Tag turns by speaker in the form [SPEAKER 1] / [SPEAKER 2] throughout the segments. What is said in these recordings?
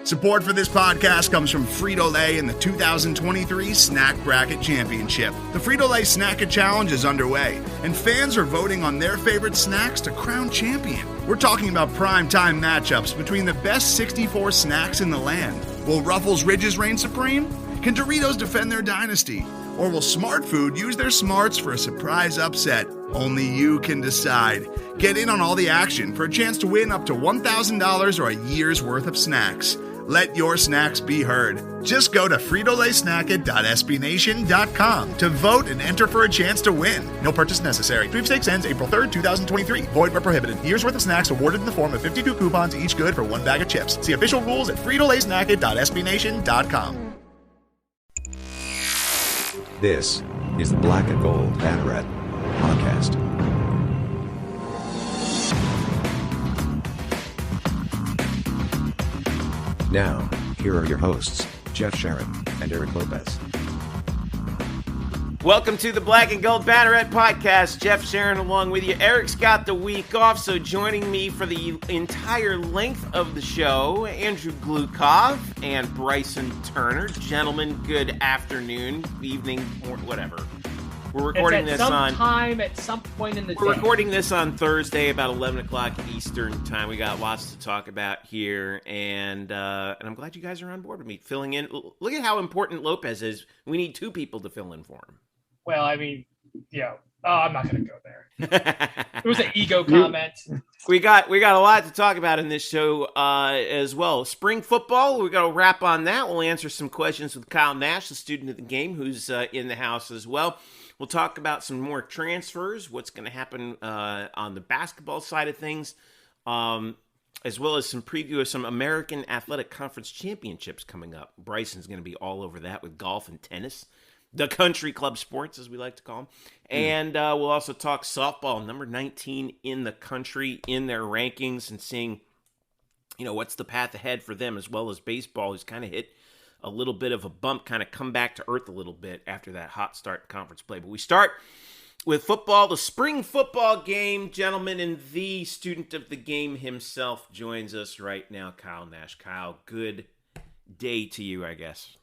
[SPEAKER 1] Support for this podcast comes from Frito-Lay and the 2023 Snack Bracket Championship. The Frito-Lay Snack-It Challenge is underway, and fans are voting on their favorite snacks to crown champion. We're talking about prime-time matchups between the best 64 snacks in the land. Will Ruffles Ridges reign supreme? Can Doritos defend their dynasty? Or will Smart Food use their smarts for a surprise upset? Only you can decide. Get in on all the action for a chance to win up to $1,000 or a year's worth of snacks. Let your snacks be heard. Just go to fritolaysnackit.sbnation.com to vote and enter for a chance to win. No purchase necessary. Sweepstakes ends April 3rd, 2023. Void where prohibited. Year's worth of snacks awarded in the form of 52 coupons, each good for one bag of chips. See official rules at fritolaysnackit.sbnation.com.
[SPEAKER 2] This is the Black Gold Banneret Podcast. Now, here are your hosts, Jeff Sharon and Eric Lopez.
[SPEAKER 3] Welcome to the Black and Gold Banneret Podcast. Jeff Sharon along with you. Eric's got the week off, so joining me for the entire length of the show, Andrew Glukov and Bryson Turner. Gentlemen, good afternoon, evening, or whatever. We're recording this on
[SPEAKER 4] at some point in the day.
[SPEAKER 3] We're recording this on Thursday, about 11 o'clock Eastern time. We got lots to talk about here, and I'm glad you guys are on board with me filling in. Look at how important Lopez is. We need two people to fill in for him.
[SPEAKER 4] Well, I mean, yeah. Oh, I'm not going to go there. It was an ego comment.
[SPEAKER 3] We got a lot to talk about in this show as well. Spring football, we're going to wrap on that. We'll answer some questions with Kyle Nash, the student of the game, who's in the house as well. We'll talk about some more transfers, what's going to happen on the basketball side of things, as well as some preview of some American Athletic Conference championships coming up. Bryson's going to be all over that with golf and tennis, the country club sports, as we like to call them. And we'll also talk softball, number 19 in the country in their rankings, and seeing, what's the path ahead for them, as well as baseball, who's kind of hit a little bit of a bump, kind of come back to earth a little bit after that hot start in conference play. But we start with football, the spring football game, gentlemen, and the student of the game himself joins us right now, Kyle Nash. Kyle, good day to you, I guess.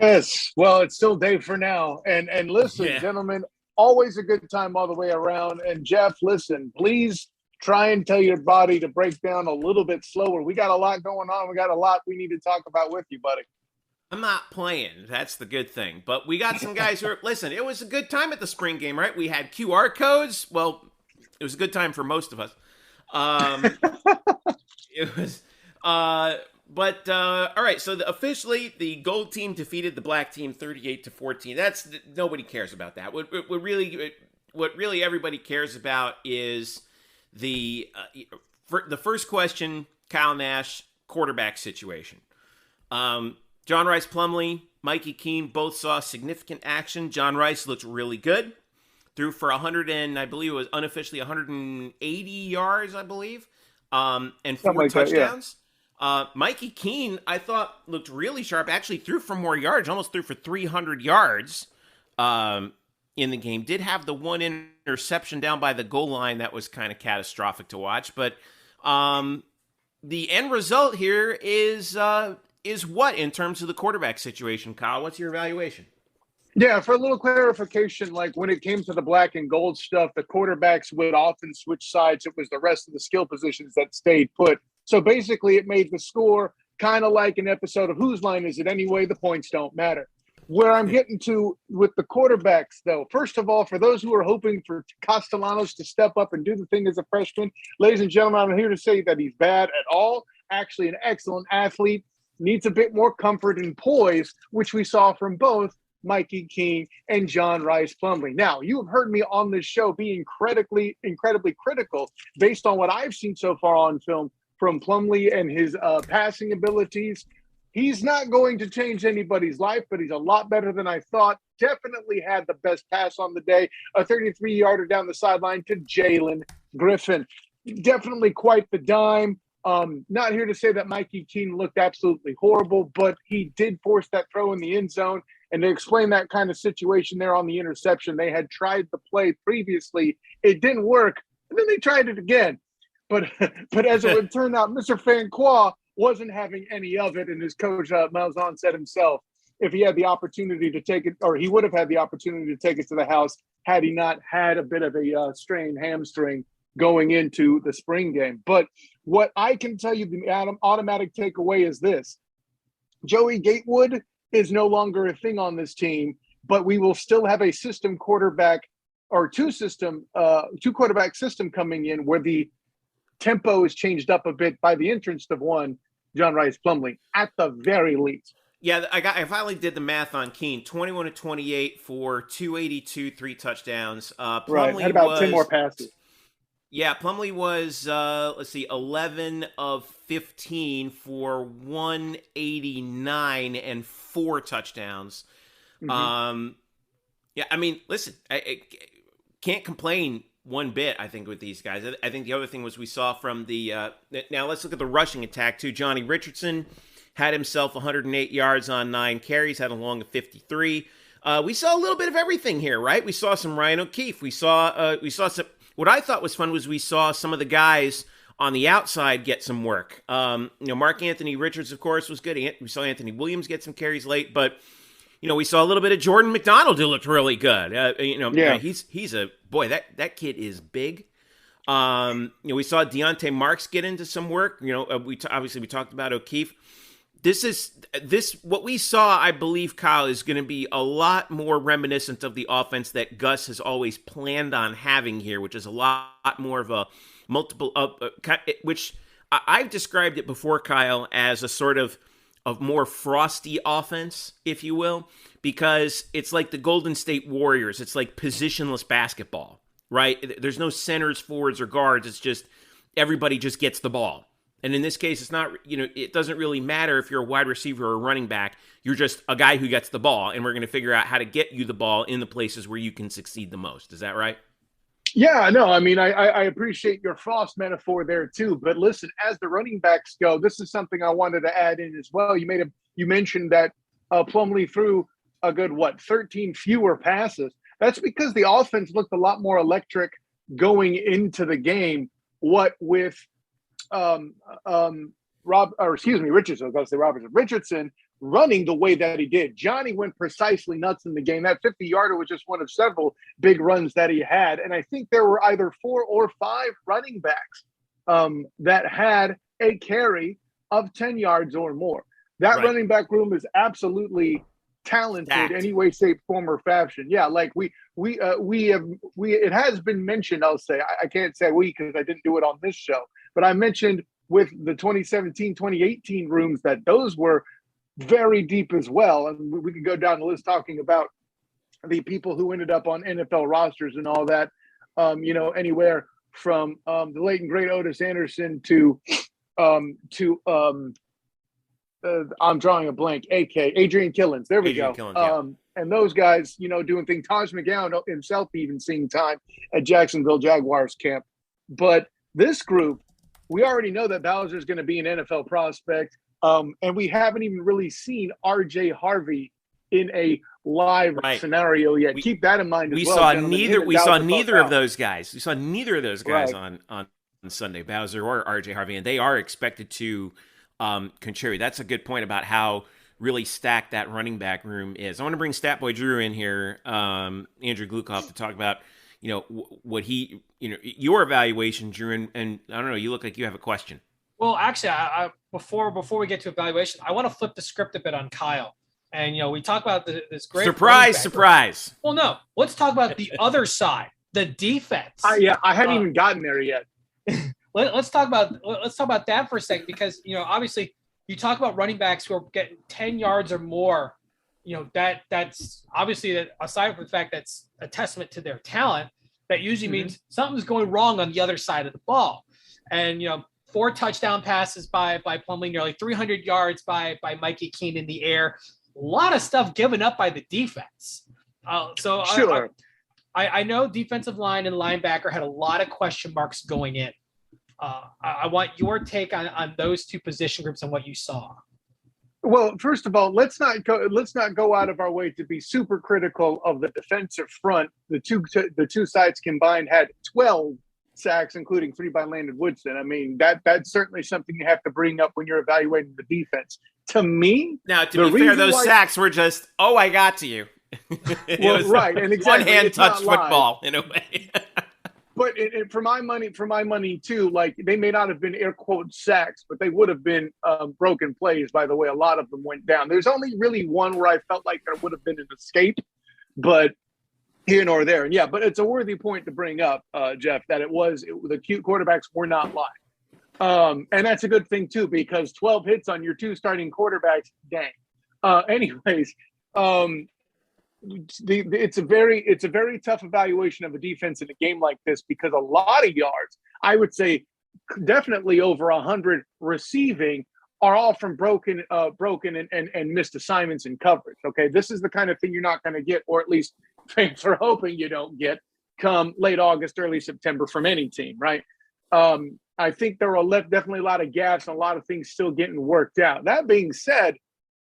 [SPEAKER 5] Yes, well, it's still day for now. And listen, gentlemen, always a good time all the way around. And Jeff, listen, please try and tell your body to break down a little bit slower. We got a lot going on. We got a lot we need to talk about with you, buddy.
[SPEAKER 3] I'm not playing. That's the good thing. But we got some guys who are, listen, it was a good time at the spring game, right? We had QR codes. Well, it was a good time for most of us. It was, all right. So officially the gold team defeated the black team 38-14. Nobody cares about that. What really everybody cares about is the first question, Kyle Nash, quarterback situation. John Rice Plumlee, Mikey Keene both saw significant action. John Rice looked really good. Threw for 180 yards, I believe, and 4 touchdowns. Mikey Keene, I thought, looked really sharp. Actually threw for more yards, almost threw for 300 yards in the game. Did have the one interception down by the goal line that was kind of catastrophic to watch. But the end result here is what in terms of the quarterback situation, Kyle? What's your evaluation?
[SPEAKER 5] Yeah, for a little clarification, like when it came to the black and gold stuff, the quarterbacks would often switch sides. It was the rest of the skill positions that stayed put. So basically it made the score kind of like an episode of Whose Line Is It Anyway? The points don't matter. Where I'm getting to with the quarterbacks, though, first of all, for those who are hoping for Castellanos to step up and do the thing as a freshman, ladies and gentlemen, I'm here to say that he's bad at all. Actually, an excellent athlete. Needs a bit more comfort and poise, which we saw from both Mikey Keene and John Rice Plumlee. Now, you have heard me on this show be incredibly critical based on what I've seen so far on film from Plumlee and his passing abilities. He's not going to change anybody's life, but he's a lot better than I thought. Definitely had the best pass on the day, a 33-yarder down the sideline to Jalen Griffin. Definitely quite the dime. Not here to say that Mikey Keene looked absolutely horrible, but he did force that throw in the end zone. And to explain that kind of situation there on the interception, they had tried the play previously. It didn't work, and then they tried it again. But as it would turn out, Mr. Francois wasn't having any of it. And his coach, Malzahn, said himself, if he had the opportunity to take it, or he would have had the opportunity to take it to the house had he not had a bit of a strained hamstring going into the spring game. But what I can tell you, the automatic takeaway is this. Joey Gatewood is no longer a thing on this team, but we will still have a system quarterback or two quarterback system coming in where the tempo is changed up a bit by the entrance of one, John Rice Plumlee, at the very least.
[SPEAKER 3] Yeah, I finally did the math on Keene. 21 to 28 for 282, 3 touchdowns. Plumlee
[SPEAKER 5] right, had about 10 more passes.
[SPEAKER 3] Yeah, Plumlee was 11 of 15 for 189 and 4 touchdowns. Mm-hmm. Yeah, I mean, listen, I can't complain one bit, I think, with these guys. I think the other thing was we saw from the now let's look at the rushing attack too. Johnny Richardson had himself 108 yards on 9 carries, had a long of 53. We saw a little bit of everything here, right? We saw some Ryan O'Keefe. We saw some. What I thought was fun was we saw some of the guys on the outside get some work. Mark Anthony Richards, of course, was good. We saw Anthony Williams get some carries late, but we saw a little bit of Jordan McDonald who looked really good. He's a boy. That kid is big. We saw Deontay Marks get into some work. We talked about O'Keefe. What we saw, I believe, Kyle, is going to be a lot more reminiscent of the offense that Gus has always planned on having here, which is a lot more of a multiple which I've described it before, Kyle, as a sort of more frosty offense, if you will, because it's like the Golden State Warriors. It's like positionless basketball, right? There's no centers, forwards, or guards. It's just everybody just gets the ball. And in this case, it's not, it doesn't really matter if you're a wide receiver or a running back. You're just a guy who gets the ball, and we're going to figure out how to get you the ball in the places where you can succeed the most. Is that right?
[SPEAKER 5] Yeah, no, I mean, I appreciate your Frost metaphor there too. But listen, as the running backs go, this is something I wanted to add in as well. You mentioned that Plumlee threw a good 13 fewer passes. That's because the offense looked a lot more electric going into the game. What with Richardson, I was going to say Richardson running the way that he did. Johnny went precisely nuts in the game. That 50-yarder was just one of several big runs that he had. And I think there were either 4 or 5 running backs that had a carry of 10 yards or more. That right. Running back room is absolutely talented any way, shape, form, or fashion. Yeah, like it has been mentioned, I'll say. I can't say we because I didn't do it on this show. But I mentioned with the 2017, 2018 rooms that those were very deep as well. And we could go down the list talking about the people who ended up on NFL rosters and all that, anywhere from the late and great Otis Anderson to I'm drawing a blank, Adrian Killins. There we go.
[SPEAKER 3] Killins, yeah.
[SPEAKER 5] And those guys, doing things. Taj McGowan himself even seeing time at Jacksonville Jaguars camp. But this group, we already know that Bowser's going to be an NFL prospect. And we haven't even really seen R.J. Harvey in a live scenario yet. Keep that in mind as well.
[SPEAKER 3] We saw neither of those guys. We saw neither of those guys on Sunday, Bowser or R.J. Harvey, and they are expected to contribute. That's a good point about how really stacked that running back room is. I want to bring Statboy Drew in here, Andrew Glukoff, to talk about what he your evaluation, Drew, and I don't know. You look like you have a question.
[SPEAKER 4] Well, actually, before we get to evaluation, I want to flip the script a bit on Kyle. And, we talk about this great
[SPEAKER 3] surprise.
[SPEAKER 4] Well, no, let's talk about the other side, the defense.
[SPEAKER 5] I haven't even gotten there yet.
[SPEAKER 4] Let's talk about that for a second, because, obviously you talk about running backs who are getting 10 yards or more. That's obviously, that aside from the fact that's a testament to their talent, that usually means something's going wrong on the other side of the ball. And, 4 touchdown passes by Plumlee, nearly 300 yards by Mikey Keene in the air. A lot of stuff given up by the defense.
[SPEAKER 5] Sure.
[SPEAKER 4] I know defensive line and linebacker had a lot of question marks going in. I want your take on those two position groups and what you saw.
[SPEAKER 5] Well, first of all, let's not go out of our way to be super critical of the defensive front. The two sides combined had 12 sacks, including 3 by Landon Woodson. I mean, that's certainly something you have to bring up when you're evaluating the defense. To me,
[SPEAKER 3] now, to be fair, those sacks were just, I got to you.
[SPEAKER 5] Well, right, and exactly,
[SPEAKER 3] one-hand touch football in a way.
[SPEAKER 5] But for my money too, like, they may not have been air quote sacks, but they would have been broken plays. By the way, a lot of them went down. There's only really one where I felt like there would have been an escape, but here nor there. And yeah, but it's a worthy point to bring up, Jeff, that the cute quarterbacks were not lying. And that's a good thing too, because 12 hits on your 2 starting quarterbacks, dang. Anyways, it's a very tough evaluation of a defense in a game like this, because a lot of yards, I would say definitely over 100 receiving, are all from broken and missed assignments and coverage. Okay, this is the kind of thing you're not going to get, or at least fans are hoping you don't get, come late August, early September from any team, right? I think there are definitely a lot of gaps and a lot of things still getting worked out. That being said,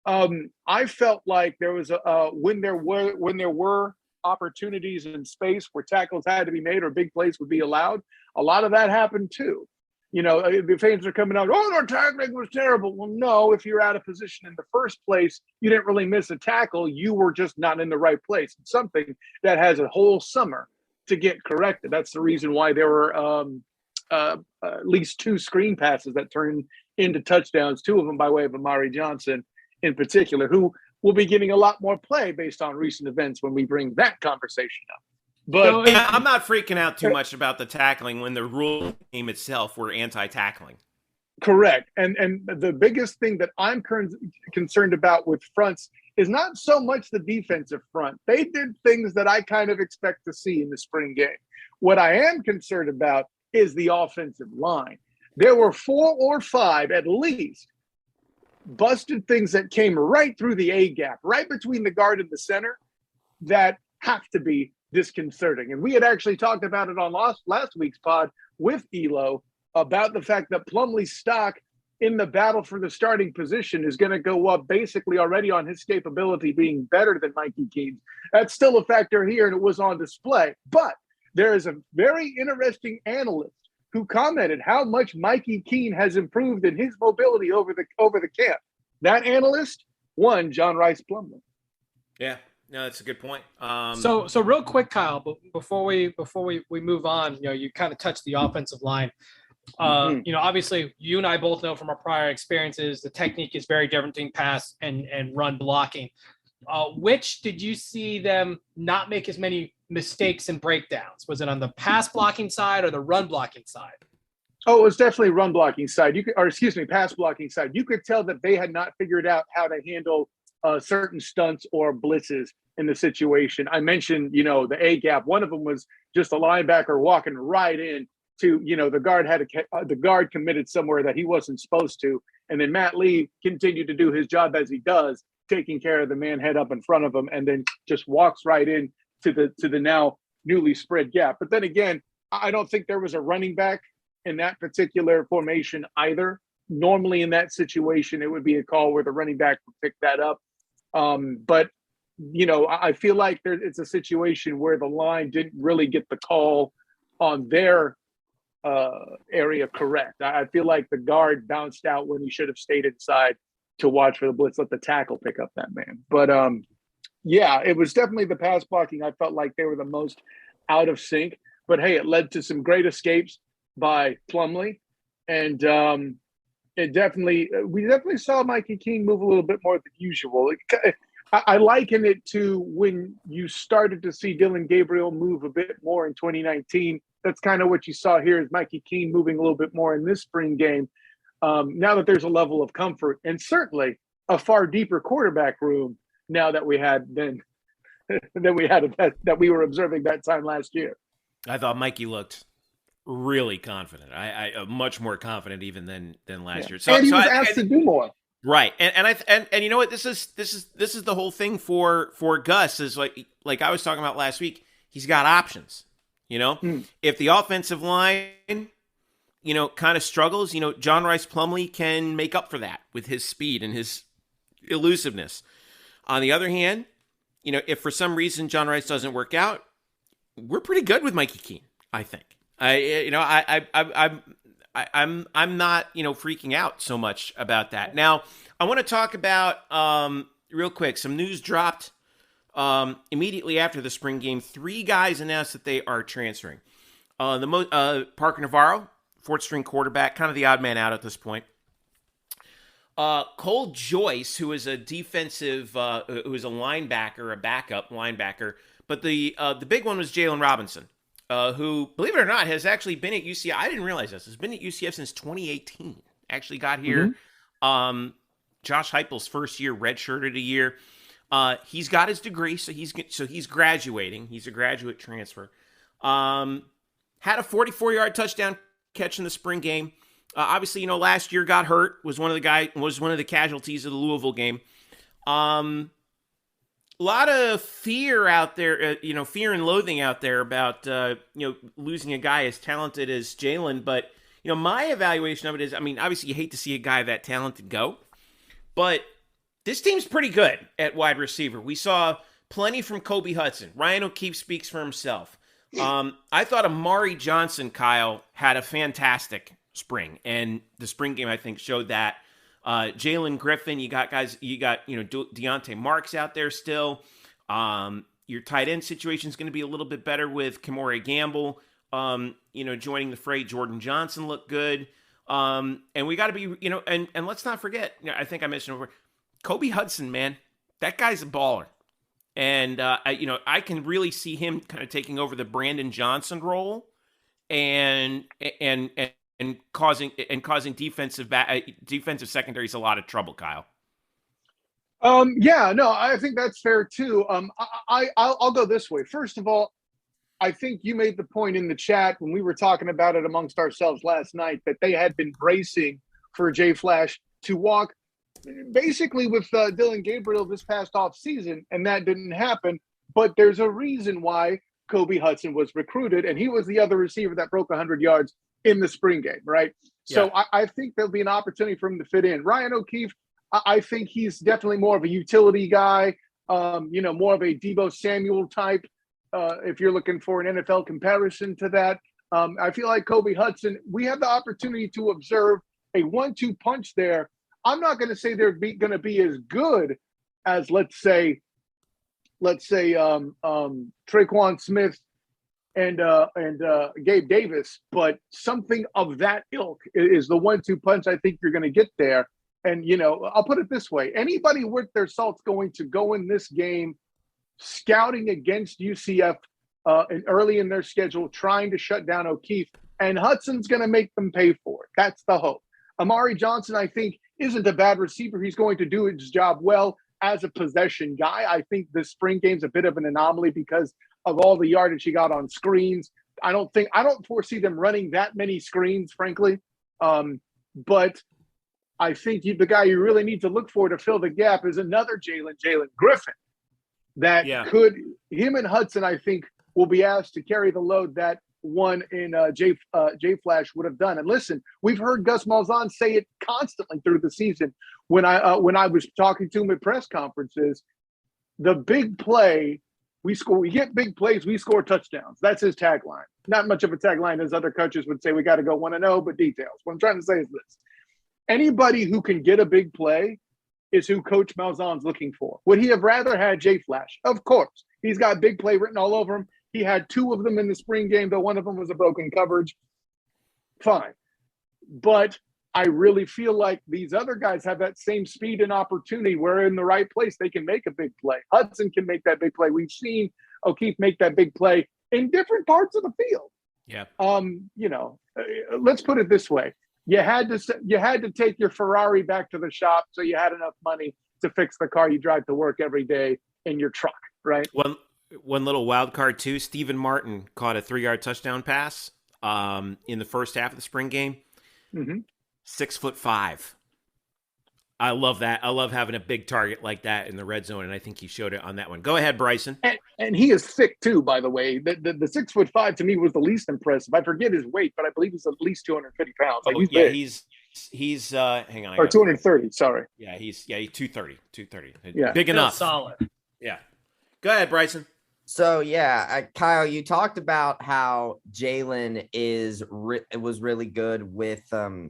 [SPEAKER 5] I felt like there was when there were opportunities in space where tackles had to be made or big plays would be allowed, a lot of that happened too. You know, the fans are coming out, our tackling was terrible. Well, no, if you're out of position in the first place, you didn't really miss a tackle. You were just not in the right place. It's something that has a whole summer to get corrected. That's the reason why there were at least 2 screen passes that turned into touchdowns, 2 of them by way of Amari Johnson in particular, who will be getting a lot more play based on recent events when we bring that conversation up. But
[SPEAKER 3] I'm not freaking out too much about the tackling when the rule game itself were anti-tackling.
[SPEAKER 5] Correct. And the biggest thing that I'm concerned about with fronts is not so much the defensive front. They did things that I kind of expect to see in the spring game. What I am concerned about is the offensive line. There were 4 or 5 at least busted things that came right through the A gap, right between the guard and the center, that have to be disconcerting. And we had actually talked about it on last week's pod with Elo about the fact that Plumlee's stock in the battle for the starting position is going to go up basically already on his capability being better than Mikey Keene's. That's still a factor here, and it was on display. But there is a very interesting analyst who commented how much Mikey Keene has improved in his mobility over the camp. That analyst, John Rice Plumlee.
[SPEAKER 3] Yeah. No, that's a good point.
[SPEAKER 4] So real quick, Kyle, but before we move on, you know, you kind of touched the offensive line. You know, obviously you and I both know from our prior experiences, the technique is very different between pass and run blocking. Which did you see them not make as many mistakes and breakdowns? Was it on the pass blocking side or the run blocking side?
[SPEAKER 5] Oh, it was definitely run blocking side. Pass blocking side. You could tell that they had not figured out how to handle certain stunts or blitzes in the situation. I mentioned, you know, the A gap. One of them was just a linebacker walking right in to, you know, the guard committed somewhere that he wasn't supposed to. And then Matt Lee continued to do his job as he does, taking care of the man head up in front of him, and then just walks right in to the now newly spread gap. But then again, I don't think there was a running back in that particular formation either. Normally in that situation, it would be a call where the running back would pick that up. But, you know, I feel like it's a situation where the line didn't really get the call on their area correct. I feel like the guard bounced out when he should have stayed inside to watch for the blitz, let the tackle pick up that man. But, yeah, it was definitely the pass blocking. I felt like they were the most out of sync. But, hey, it led to some great escapes by Plumlee. And we definitely saw Mikey Keene move a little bit more than usual. I liken it to when you started to see Dylan Gabriel move a bit more in 2019. That's kind of what you saw here, is Mikey Keene moving a little bit more in this spring game. Now that there's a level of comfort and certainly a far deeper quarterback room now that we had than we were observing that time last year.
[SPEAKER 3] I thought Mikey looked really confident. I much more confident even than last year. So,
[SPEAKER 5] and he was asked to do more.
[SPEAKER 3] Right. And you know what? This is the whole thing for Gus, is like I was talking about last week. He's got options. You know, if the offensive line, you know, kind of struggles, you know, John Rice Plumlee can make up for that with his speed and his elusiveness. On the other hand, you know, if for some reason John Rice doesn't work out, we're pretty good with Mikey Keene, I think. I'm not, freaking out so much about that. Now, I want to talk about real quick. Some news dropped immediately after the spring game. 3 guys announced that they are transferring. Parker Navarro, 4th string quarterback, kind of the odd man out at this point. Cole Joyce, who is a defensive, who is a linebacker, a backup linebacker, but the big one was Jalen Robinson, who, believe it or not, has actually been at UCF. I didn't realize this. Has been at UCF since 2018. Actually got here. Josh Heupel's first year, redshirted a year. He's got his degree, so he's graduating. He's a graduate transfer. Had a 44-yard touchdown catch in the spring game. Obviously, last year got hurt. Was one of the casualties of the Louisville game. A lot of fear out there, fear and loathing out there about losing a guy as talented as Jalen. But my evaluation of it is, obviously you hate to see a guy that talented go, but this team's pretty good at wide receiver. We saw plenty from Kobe Hudson. Ryan O'Keefe speaks for himself. I thought Amari Johnson, Kyle, had a fantastic spring, and the spring game I think showed that. Jalen Griffin, you got Deontay Marks out there still. Your tight end situation is going to be a little bit better with Kamore Gamble, joining the fray. Jordan Johnson looked good, and we got to be, and let's not forget. I think I mentioned before, Kobe Hudson, man, that guy's a baller, and I can really see him kind of taking over the Brandon Johnson role, and causing defensive secondaries a lot of trouble, Kyle.
[SPEAKER 5] Yeah, no, I think that's fair too. I'll go this way. First of all, I think you made the point in the chat when we were talking about it amongst ourselves last night that they had been bracing for Jay Flash to walk basically with Dylan Gabriel this past off season, and that didn't happen. But there's a reason why Kobe Hudson was recruited, and he was the other receiver that broke 100 yards in the spring game, right? Yeah. So I think there'll be an opportunity for him to fit in. Ryan O'Keefe, I think he's definitely more of a utility guy, more of a Deebo Samuel type, if you're looking for an NFL comparison to that. I feel like Kobe Hudson, we have the opportunity to observe a 1-2 punch there. I'm not going to say they're going to be as good as, let's say Traquan Smith and Gabe Davis, but something of that ilk is the 1-2 punch I think you're going to get there. And, I'll put it this way. Anybody worth their salt's going to go in this game scouting against UCF and early in their schedule, trying to shut down O'Keefe, and Hudson's going to make them pay for it. That's the hope. Amari Johnson, I think, isn't a bad receiver. He's going to do his job well as a possession guy. I think the spring game's a bit of an anomaly because of all the yardage he got on screens. I don't foresee them running that many screens, frankly. But I think the guy you really need to look for to fill the gap is another Jalen Griffin. Him and Hudson, I think, will be asked to carry the load that one in Jay Flash would have done. And listen, we've heard Gus Malzahn say it constantly through the season. When I was talking to him at press conferences, the big play, we get big plays, we score touchdowns. That's his tagline. Not much of a tagline as other coaches would say, we got to go 1-0, but details. What I'm trying to say is this. Anybody who can get a big play is who Coach Malzahn's looking for. Would he have rather had Jay Flash? Of course. He's got big play written all over him. He had 2 of them in the spring game, though one of them was a broken coverage. Fine. But I really feel like these other guys have that same speed and opportunity where in the right place they can make a big play. Hudson can make that big play. We've seen O'Keefe make that big play in different parts of the field.
[SPEAKER 3] Yeah.
[SPEAKER 5] Let's put it this way. You had to take your Ferrari back to the shop so you had enough money to fix the car you drive to work every day in your truck, right?
[SPEAKER 3] One little wild card too. Stephen Martin caught a 3-yard touchdown pass in the first half of the spring game.
[SPEAKER 5] Mm-hmm.
[SPEAKER 3] 6'5". I love that. I love having a big target like that in the red zone, and I think he showed it on that one. Go ahead, Bryson.
[SPEAKER 5] And he is thick too, by the way. The 6'5" to me was the least impressive. I forget his weight, but I believe he's at least 250 pounds. Like he's big.
[SPEAKER 3] He's hang on.
[SPEAKER 5] Or 230, sorry.
[SPEAKER 3] Yeah, he's 230.
[SPEAKER 5] Yeah.
[SPEAKER 3] Big enough.
[SPEAKER 4] Solid.
[SPEAKER 3] Yeah. Go ahead, Bryson.
[SPEAKER 6] So yeah, Kyle, you talked about how Jalen was really good with was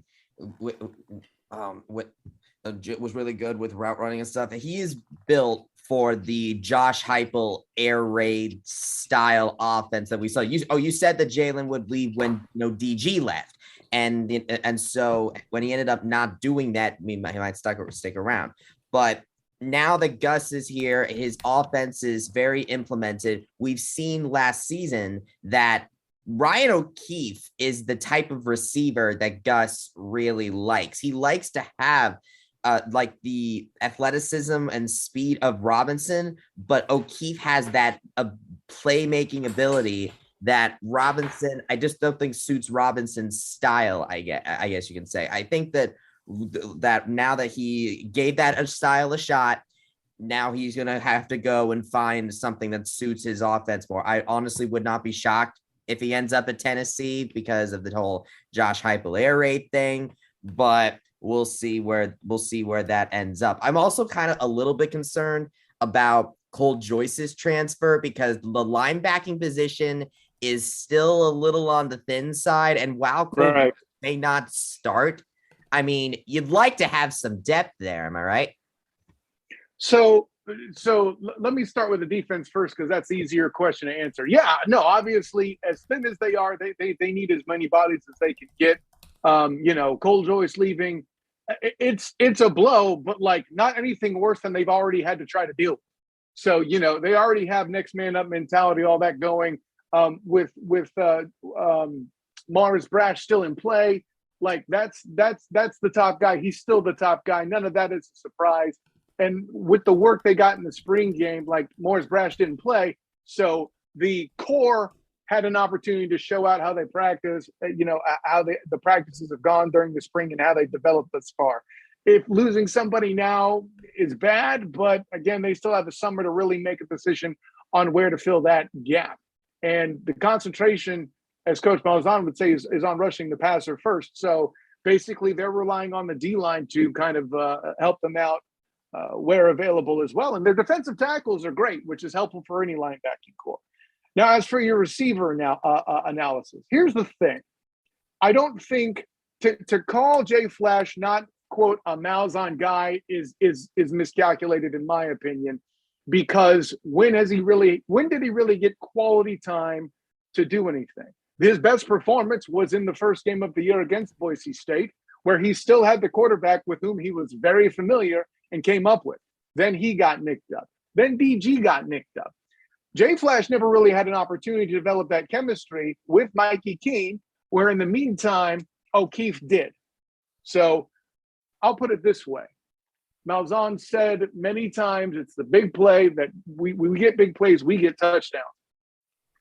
[SPEAKER 6] really good with route running and stuff. He is built for the Josh Heupel air raid style offense that we saw. You said that Jalen would leave when DG left, and so when he ended up not doing that, he might stick around, but. Now that Gus is here, his offense is very implemented. We've seen last season that Ryan O'Keefe is the type of receiver that Gus really likes. He likes to have like the athleticism and speed of Robinson, but O'Keefe has that playmaking ability that Robinson, I just don't think suits Robinson's style. I guess you can say. I think that now that he gave that style a shot, now he's going to have to go and find something that suits his offense more. I honestly would not be shocked if he ends up at Tennessee because of the whole Josh Heupel air raid thing, but we'll see where that ends up. I'm also kind of a little bit concerned about Cole Joyce's transfer because the linebacking position is still a little on the thin side, and while Cole may not start, I mean, you'd like to have some depth there. Am I right?
[SPEAKER 5] So let me start with the defense first, because that's the easier question to answer. Yeah, no, obviously, as thin as they are, they need as many bodies as they can get. Cole Joyce leaving, it's a blow, but like not anything worse than they've already had to try to deal with. So, they already have next man up mentality, all that going with Morris Brash still in play. Like that's the top guy. He's still the top guy. None of that is a surprise. And with the work they got in the spring game, like Morris Brash didn't play. So the core had an opportunity to show out how they practice, how the practices have gone during the spring and how they developed thus far. If losing somebody now is bad, but again, they still have the summer to really make a decision on where to fill that gap. And the concentration, as Coach Malzahn would say, is on rushing the passer first. So basically they're relying on the D-line to kind of help them out where available as well. And their defensive tackles are great, which is helpful for any linebacking core. Now, as for your receiver analysis, here's the thing. I don't think to call Jay Flash not, quote, a Malzahn guy is miscalculated in my opinion, because when did he really get quality time to do anything? His best performance was in the first game of the year against Boise State, where he still had the quarterback with whom he was very familiar and came up with. Then he got nicked up. Then DG got nicked up. Jay Flash never really had an opportunity to develop that chemistry with Mikey Keene, where in the meantime, O'Keefe did. So I'll put it this way. Malzahn said many times it's the big play that we get big plays, we get touchdowns.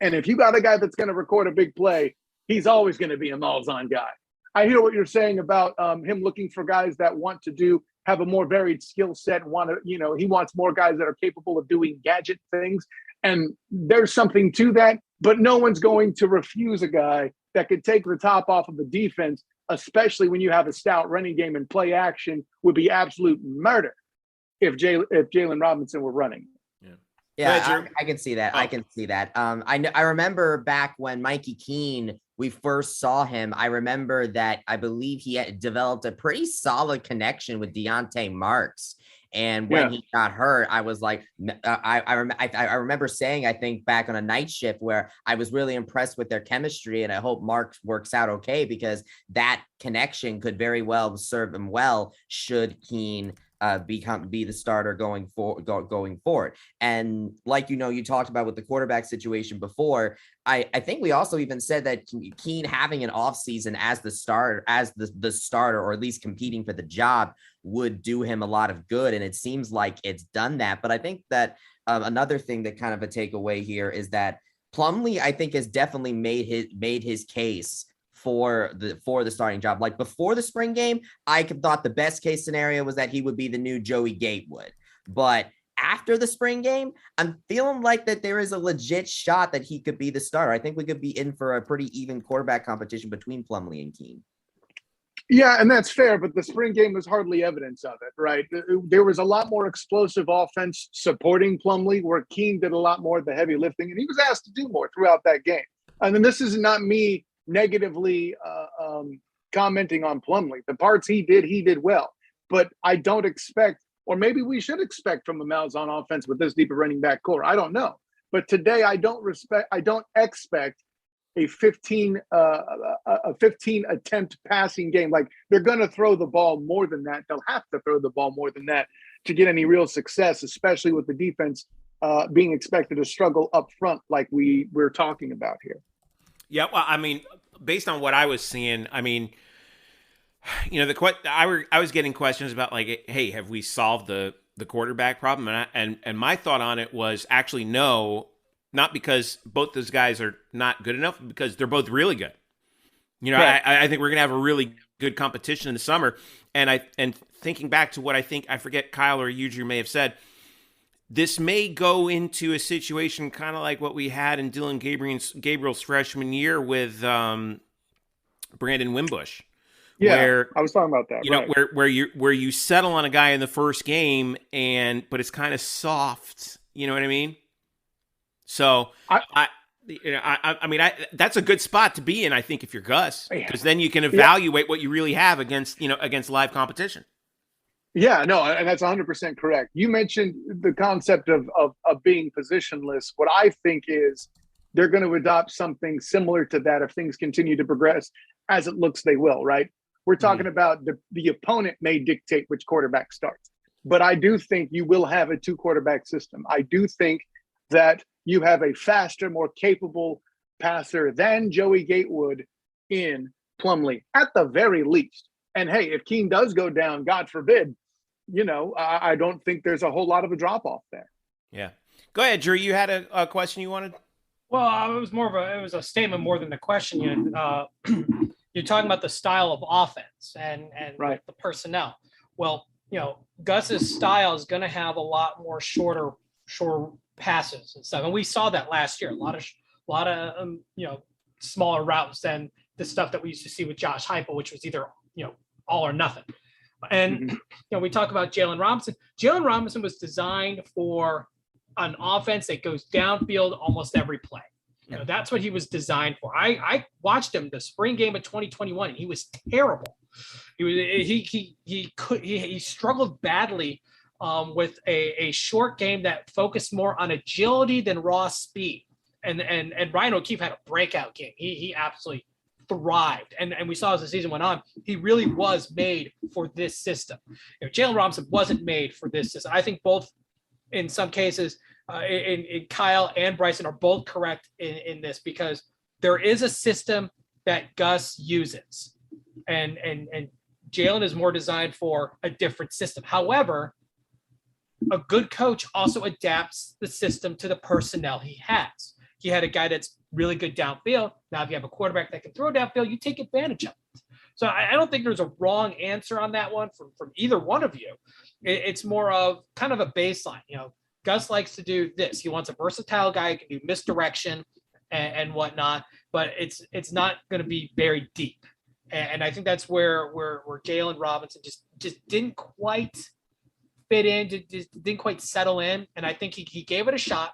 [SPEAKER 5] And if you got a guy that's going to record a big play, he's always going to be a Malzahn guy. I hear what you're saying about him looking for guys that want to have a more varied skill set. He wants more guys that are capable of doing gadget things. And there's something to that, but no one's going to refuse a guy that could take the top off of the defense, especially when you have a stout running game and play action would be absolute murder if Jalen Robinson were running.
[SPEAKER 6] Yeah, I can see that. I can see that. I remember back when Mikey Keene, we first saw him. I remember that I believe he had developed a pretty solid connection with Deontay Marks. And when he got hurt, I was like, I remember saying, I think back on a night shift where I was really impressed with their chemistry, and I hope Mark works out okay, because that connection could very well serve him well should Keene be the starter going forward. And like you talked about with the quarterback situation before, I think we also even said that Keene having an offseason as the starter, or at least competing for the job, would do him a lot of good, and it seems like it's done that. But I think that another thing that kind of a takeaway here is that Plumlee, I think, has definitely made his case for the starting job. Like before the spring game, I thought the best case scenario was that he would be the new Joey Gatewood. But after the spring game, I'm feeling like that there is a legit shot that he could be the starter. I think we could be in for a pretty even quarterback competition between Plumlee and Keene.
[SPEAKER 5] Yeah, and that's fair, but the spring game was hardly evidence of it, right? There was a lot more explosive offense supporting Plumlee, where Keene did a lot more of the heavy lifting, and he was asked to do more throughout that game. And then this is not me negatively commenting on Plumlee. The parts he did well. But I don't expect, or maybe we should expect from the Malzahn offense with this deep of running back core. I don't know. But today I don't expect a 15 attempt passing game. Like, they're going to throw the ball more than that. They'll have to throw the ball more than that to get any real success, especially with the defense being expected to struggle up front like we're talking about here.
[SPEAKER 3] Yeah, well, I mean, based on what I was seeing, I mean, you know, I was getting questions about, like, hey, have we solved the quarterback problem? And my thought on it was actually no, not because both those guys are not good enough, because they're both really good. You know, right. I think we're going to have a really good competition in the summer. And thinking back to what I forget Kyle or you, Drew, may have said, this may go into a situation kind of like what we had in Dylan Gabriel's freshman year with Brandon Wimbush.
[SPEAKER 5] Yeah,
[SPEAKER 3] where,
[SPEAKER 5] I was talking about that.
[SPEAKER 3] You know, where you settle on a guy in the first game, but it's kind of soft. You know what I mean? So I mean, that's a good spot to be in, I think, if you're Gus, because then you can evaluate what you really have against live competition.
[SPEAKER 5] Yeah, no, and that's 100% correct. You mentioned the concept of being positionless. What I think is they're going to adopt something similar to that if things continue to progress, as it looks they will, right? We're talking about the opponent may dictate which quarterback starts. But I do think you will have a 2-quarterback system. I do think that you have a faster, more capable passer than Joey Gatewood in Plumlee, at the very least. And hey, if Keene does go down, God forbid, you know, I don't think there's a whole lot of a drop-off there.
[SPEAKER 3] Yeah. Go ahead, Drew. You had a question you wanted?
[SPEAKER 4] Well, it was a statement more than a question. You're talking about the style of offense and
[SPEAKER 5] right.
[SPEAKER 4] the personnel. Well, you know, Gus's style is going to have a lot more shorter passes and stuff, and we saw that last year. A lot of smaller routes than the stuff that we used to see with Josh Heupel, which was either all or nothing. And we talk about Jalen Robinson. Jalen Robinson was designed for an offense that goes downfield almost every play. You know, that's what he was designed for. I watched him the spring game of 2021, and he was terrible. He struggled badly with a short game that focused more on agility than raw speed. And Ryan O'Keefe had a breakout game. He absolutely thrived. And we saw as the season went on, he really was made for this system. Jalen Robinson wasn't made for this system. I think both, in some cases, in Kyle and Bryson are both correct in this, because there is a system that Gus uses, and Jalen is more designed for a different system. However, a good coach also adapts the system to the personnel he has. He had a guy that's really good downfield. Now, if you have a quarterback that can throw downfield, you take advantage of it. So I don't think there's a wrong answer on that one from either one of you. It's more of kind of a baseline. Gus likes to do this. He wants a versatile guy who can do misdirection and whatnot, but it's not going to be very deep. And I think that's where Jalen Robinson just didn't quite fit in, just didn't quite settle in. And I think he gave it a shot.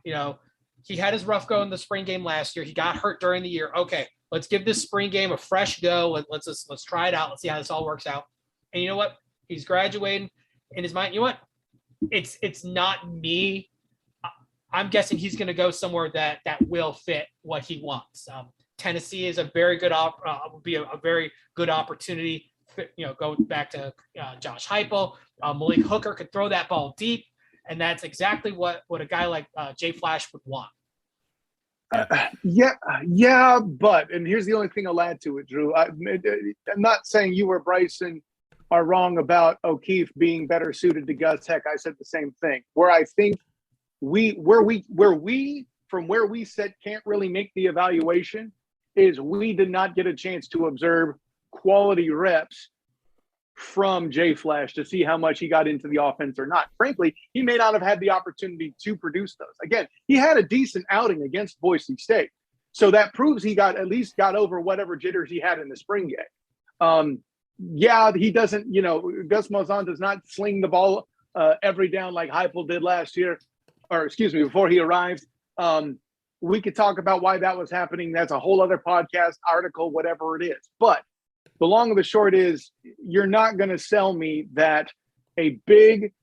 [SPEAKER 4] He had his rough go in the spring game last year. He got hurt during the year. Okay, let's give this spring game a fresh go. Let's try it out. Let's see how this all works out. And you know what? He's graduating in his mind. You know what? It's not me. I'm guessing he's going to go somewhere that will fit what he wants. Tennessee is a very good would be a very good opportunity. Go back to Josh Heupel. Malik Hooker could throw that ball deep, and that's exactly what a guy like Jay Flash would want.
[SPEAKER 5] Yeah, but, and here's the only thing I'll add to it, Drew. I'm not saying you or Bryson are wrong about O'Keefe being better suited to Gus. Heck, I said the same thing. Where I think where we from where we sit can't really make the evaluation is we did not get a chance to observe quality reps from Jay Flash to see how much he got into the offense or not. Frankly, he may not have had the opportunity to produce those. Again, he had a decent outing against Boise State. So that proves he at least got over whatever jitters he had in the spring game. yeah, he doesn't, Gus Malzahn does not sling the ball every down like Heupel did last year, or excuse me, before he arrived. We could talk about why that was happening. That's a whole other podcast, article, whatever it is. But the long and the short is, you're not going to sell me that a big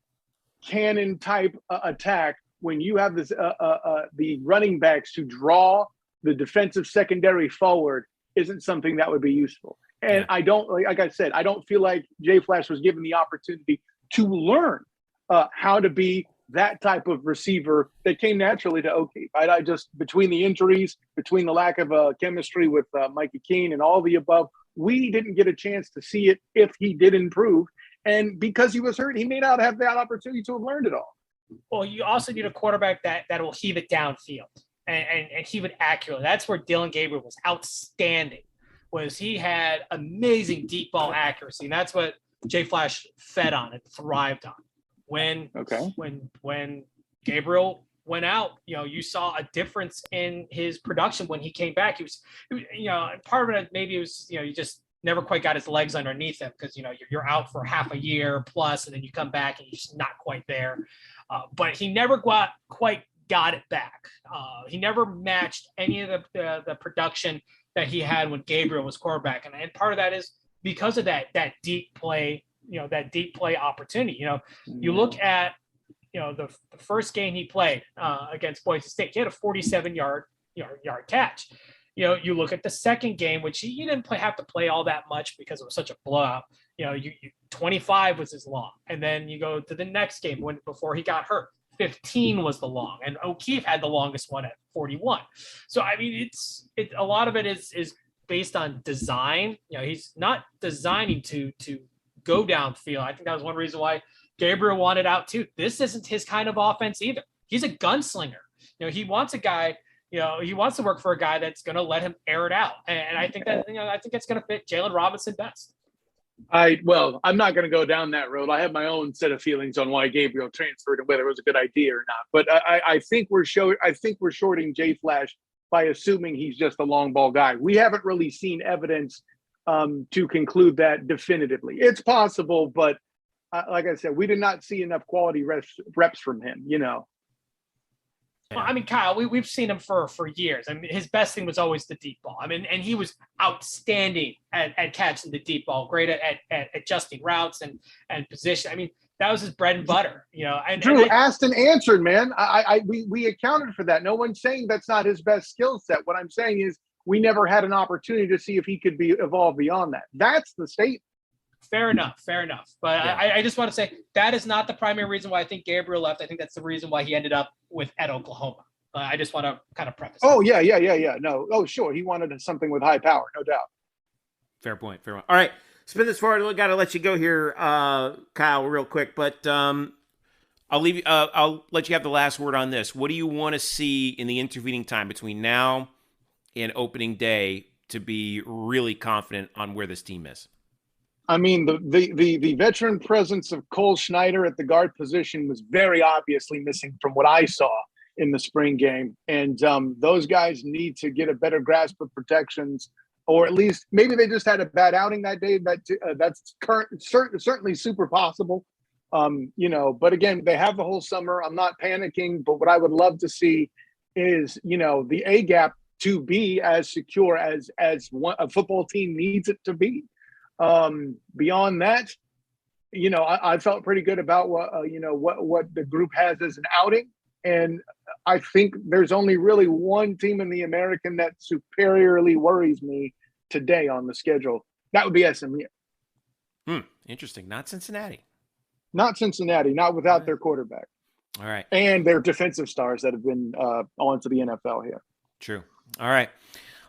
[SPEAKER 5] cannon type attack when you have this the running backs to draw the defensive secondary forward isn't something that would be useful. And I don't, like I said, I don't feel like Jay Flash was given the opportunity to learn how to be that type of receiver that came naturally to O'Keefe. I just, between the injuries, between the lack of chemistry with Mikey Keene and all the above, we didn't get a chance to see it if he did improve. And because he was hurt, he may not have that opportunity to have learned it all.
[SPEAKER 4] Well, you also need a quarterback that will heave it downfield and heave it accurately. That's where Dylan Gabriel was outstanding, was he had amazing deep ball accuracy. And that's what Jay Flash fed on and thrived on. When Gabriel went out, you saw a difference in his production when he came back. He was part of it maybe it was, you just never quite got his legs underneath him because, you're out for half a year plus, and then you come back and you're just not quite there. But he never quite got it back. He never matched any of the production that he had when Gabriel was quarterback. And part of that is because of that deep play, that deep play opportunity. You look at, the first game he played against Boise State, he had a 47-yard catch. You look at the second game, which he didn't have to play all that much because it was such a blowout. 25 was his long. And then you go to the next game before he got hurt, 15 was the long. And O'Keefe had the longest one at 41. So, I mean, a lot of it is based on design. He's not designing to go downfield. I think that was one reason why Gabriel wanted out too. This isn't his kind of offense either. He's a gunslinger. He wants a guy, he wants to work for a guy that's going to let him air it out. And I think that, I think it's going to fit Jalen Robinson best.
[SPEAKER 5] I'm not going to go down that road. I have my own set of feelings on why Gabriel transferred and whether it was a good idea or not. But I think we're shorting Jay Flash by assuming he's just a long ball guy. We haven't really seen evidence to conclude that definitively. It's possible, but like I said, we did not see enough quality reps from him.
[SPEAKER 4] Well, I mean, Kyle, we've seen him for years. I mean, his best thing was always the deep ball. I mean, and he was outstanding at catching the deep ball, great at adjusting routes and position. I mean, that was his bread and butter, And
[SPEAKER 5] Drew asked and answered, man. We accounted for that. No one's saying that's not his best skill set. What I'm saying is we never had an opportunity to see if he could evolve beyond that. That's the statement.
[SPEAKER 4] Fair enough. But yeah. I just want to say that is not the primary reason why I think Gabriel left. I think that's the reason why he ended up at Oklahoma. I just want to kind of preface.
[SPEAKER 5] Oh, yeah. No. Oh, sure. He wanted something with high power, no doubt.
[SPEAKER 3] Fair point. All right. Spin this forward. We got to let you go here, Kyle, real quick. But I'll let you have the last word on this. What do you want to see in the intervening time between now and opening day to be really confident on where this team is?
[SPEAKER 5] I mean, the veteran presence of Cole Schneider at the guard position was very obviously missing from what I saw in the spring game. And those guys need to get a better grasp of protections, or at least maybe they just had a bad outing that day. That's certainly super possible. But again, they have the whole summer. I'm not panicking, but what I would love to see is, the A gap to be as secure as a football team needs it to be. Beyond that, I felt pretty good about what the group has as an outing. And I think there's only really one team in the American that superiorly worries me today on the schedule. That would be SMU.
[SPEAKER 3] Interesting. Not Cincinnati.
[SPEAKER 5] Not without their quarterback.
[SPEAKER 3] All right.
[SPEAKER 5] And their defensive stars that have been on to the NFL here.
[SPEAKER 3] True. All right.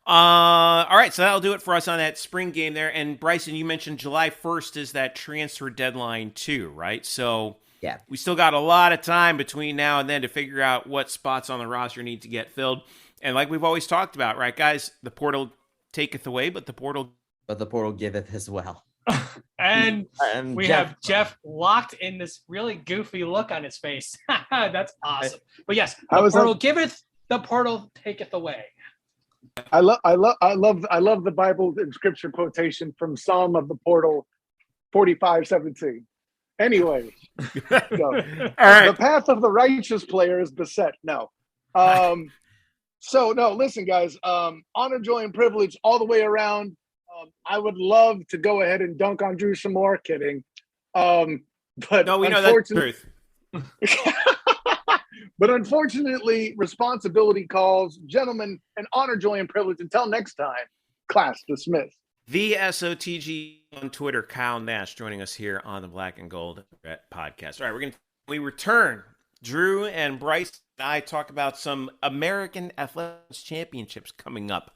[SPEAKER 3] All right, so that'll do it for us on that spring game there. And Bryson, you mentioned July 1st is that transfer deadline too, right? So
[SPEAKER 6] yeah,
[SPEAKER 3] we still got a lot of time between now and then to figure out what spots on the roster need to get filled. And like we've always talked about, right, guys, the portal taketh away, but the portal
[SPEAKER 6] giveth as well.
[SPEAKER 4] and we have Jeff locked in this really goofy look on his face. That's awesome. But yes, the portal giveth, the portal taketh away.
[SPEAKER 5] I love the Bible scripture quotation from Psalm of the Portal 45-17. Anyway, so,
[SPEAKER 3] All right.
[SPEAKER 5] the path of the righteous player is beset. No. So, no, listen, guys, honor, joy, and privilege all the way around. I would love to go ahead and dunk on Drew some more. Kidding. But
[SPEAKER 3] No, we know that's the truth.
[SPEAKER 5] But unfortunately, responsibility calls. Gentlemen, and honor, joy, and privilege. Until next time, class dismissed.
[SPEAKER 3] The SOTG on Twitter, Kyle Nash, joining us here on the Black and Gold Podcast. All right, we return. Drew and Bryce and I talk about some American Athletics Championships coming up,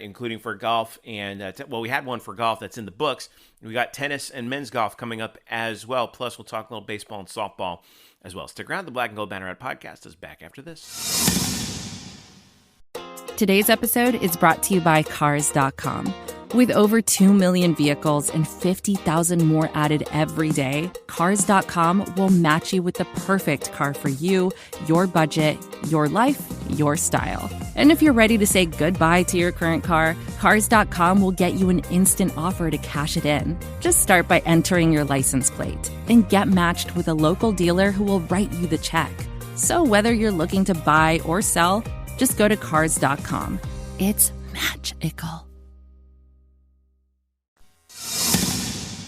[SPEAKER 3] including for golf. And, we had one for golf that's in the books. We got tennis and men's golf coming up as well. Plus, we'll talk a little baseball and softball as well. Stick around. The Black and Gold Banneret Podcast is back after this.
[SPEAKER 7] Today's episode is brought to you by Cars.com. With over 2 million vehicles and 50,000 more added every day, Cars.com will match you with the perfect car for you, your budget, your life, your style. And if you're ready to say goodbye to your current car, Cars.com will get you an instant offer to cash it in. Just start by entering your license plate and get matched with a local dealer who will write you the check. So whether you're looking to buy or sell, just go to Cars.com. It's magical.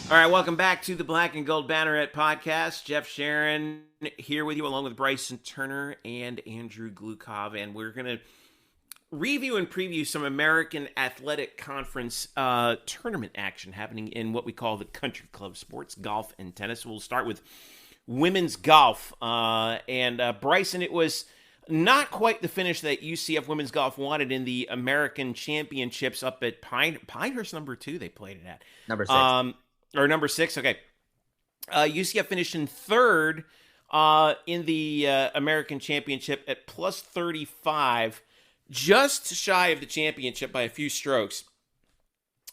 [SPEAKER 3] All right, welcome back to the Black and Gold Banneret Podcast. Jeff Sharon here with you, along with Bryson Turner and Andrew Glukov, and we're going to review and preview some American Athletic Conference tournament action happening in what we call the country club sports, golf and tennis. We'll start with women's golf. Bryson, it was not quite the finish that UCF women's golf wanted in the American Championships up at Pinehurst number 2. They played it at
[SPEAKER 6] Number 6.
[SPEAKER 3] Or number 6. Okay. UCF finished in third in the American Championship at plus 35, just shy of the championship by a few strokes.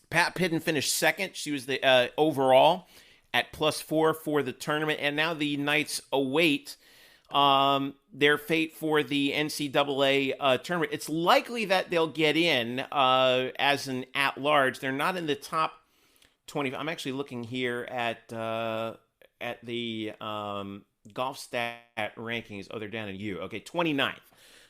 [SPEAKER 3] Pat Pidden finished second. She was the overall at plus 4 for the tournament. And now the Knights await their fate for the NCAA tournament. It's likely that they'll get in as an at-large. They're not in the top 20. I'm actually looking here at the golf stat rankings. Oh, they're down in U. Okay, 29th.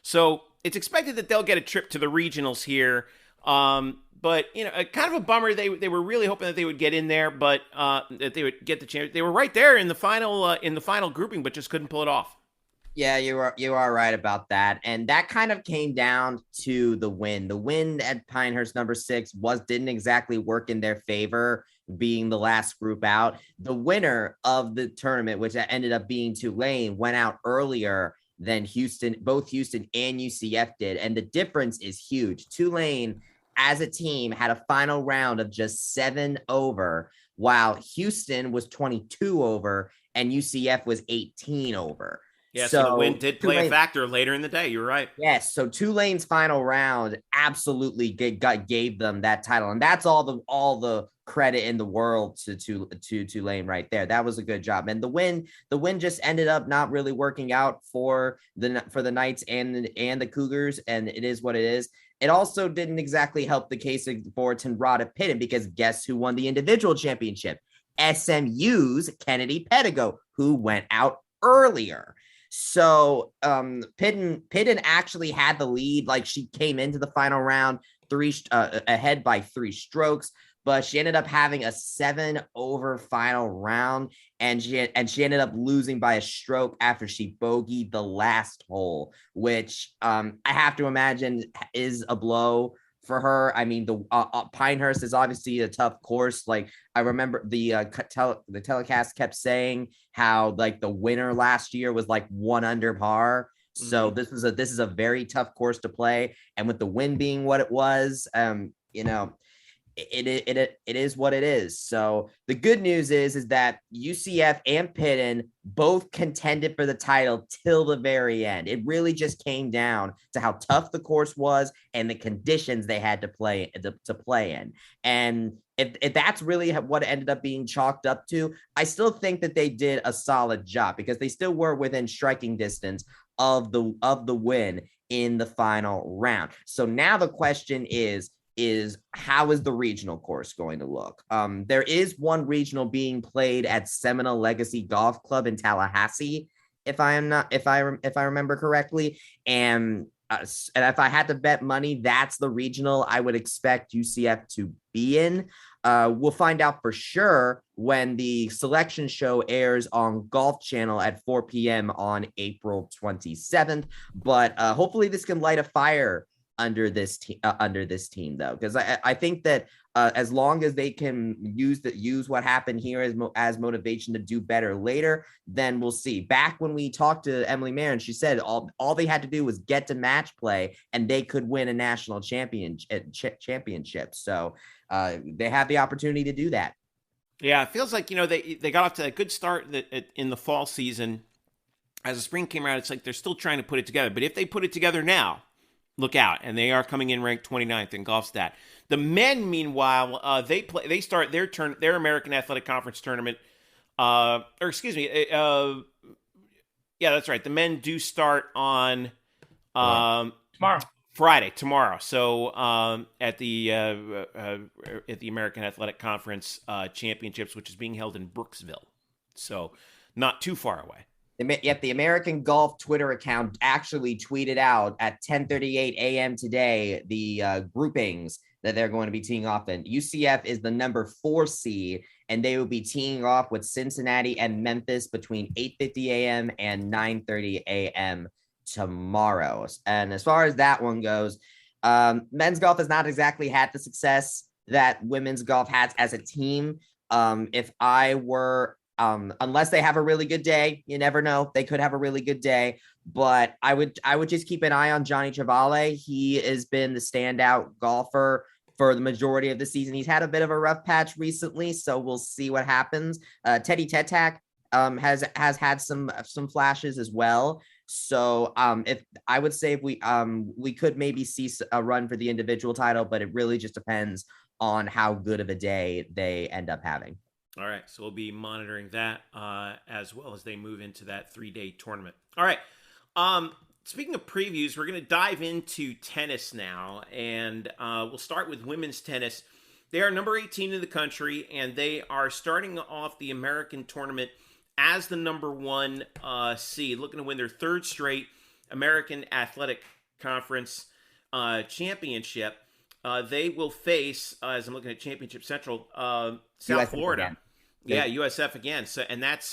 [SPEAKER 3] So it's expected that they'll get a trip to the regionals here. But kind of a bummer. They were really hoping that they would get in there, but that they would get the chance. They were right there in the final grouping, but just couldn't pull it off.
[SPEAKER 6] Yeah, you are right about that. And that kind of came down to the win. The win at Pinehurst number 6 didn't exactly work in their favor, being the last group out. The winner of the tournament, which ended up being Tulane, went out earlier than Houston. Both Houston and UCF did. And the difference is huge. Tulane, as a team, had a final round of just 7 over, while Houston was 22 over and UCF was 18 over.
[SPEAKER 3] Yeah, so the win did play a factor later in the day. You're right.
[SPEAKER 6] Yes, so Tulane's final round absolutely gave them that title, and that's all the credit in the world to Tulane right there. That was a good job, and the win just ended up not really working out for the Knights and the Cougars, and it is what it is. It also didn't exactly help the case for Timrod Pidden, because guess who won the individual championship? SMU's Kennedy Pedigo, who went out earlier. So Pidden actually had the lead. Like, she came into the final round ahead by 3 strokes, but she ended up having a 7 over final round, and she ended up losing by a stroke after she bogeyed the last hole, which I have to imagine is a blow for her. I mean, the Pinehurst is obviously a tough course. Like, I remember the telecast kept saying how, like, the winner last year was like 1 under par. So this is a very tough course to play. And with the wind being what it was, it is what it is. So the good news is that UCF and Pidden both contended for the title till the very end. It really just came down to how tough the course was and the conditions they had to play in. And if that's really what it ended up being chalked up to, I still think that they did a solid job, because they still were within striking distance of the win in the final round. So now the question is, is how is the regional course going to look? There is one regional being played at Seminole Legacy Golf Club in Tallahassee, if I remember correctly, and if I had to bet money, that's the regional I would expect UCF to be in. We'll find out for sure when the selection show airs on Golf Channel at 4 p.m. on April 27th. But hopefully this can light a fire under this team, though, because I think that as long as they can use what happened here as motivation to do better later, then we'll see. Back when we talked to Emily Marin, she said all they had to do was get to match play and they could win a national championship. So they have the opportunity to do that.
[SPEAKER 3] Yeah, it feels like, they got off to a good start in the fall season. As the spring came around, it's like they're still trying to put it together. But if they put it together now, look out, and they are coming in ranked 29th in GolfStat. The men, meanwhile, they start their American Athletic Conference tournament. Yeah, that's right. The men do start on tomorrow. So at the American Athletic Conference Championships, which is being held in Brooksville, so not too far away.
[SPEAKER 6] Yet the American Golf Twitter account actually tweeted out at 10:38 a.m. today the groupings that they're going to be teeing off in. UCF is the number 4 seed, and they will be teeing off with Cincinnati and Memphis between 8:50 a.m. and 9:30 a.m. tomorrow. And as far as that one goes, men's golf has not exactly had the success that women's golf has as a team. If I were unless they have a really good day, you never know. They could have a really good day, but I would just keep an eye on Johnny Travale. He has been the standout golfer for the majority of the season. He's had a bit of a rough patch recently, so we'll see what happens. Teddy Tetak has had some flashes as well. So if I would say if we could maybe see a run for the individual title, but it really just depends on how good of a day they end up having.
[SPEAKER 3] All right, so we'll be monitoring that as well as they move into that 3-day tournament. All right, speaking of previews, we're going to dive into tennis now, and we'll start with women's tennis. They are number 18 in the country, and they are starting off the American tournament as the number 1 seed, looking to win their 3rd straight American Athletic Conference championship. They will face, as I'm looking at Championship Central, South Florida.
[SPEAKER 6] Again.
[SPEAKER 3] Yeah, USF again. So, and that's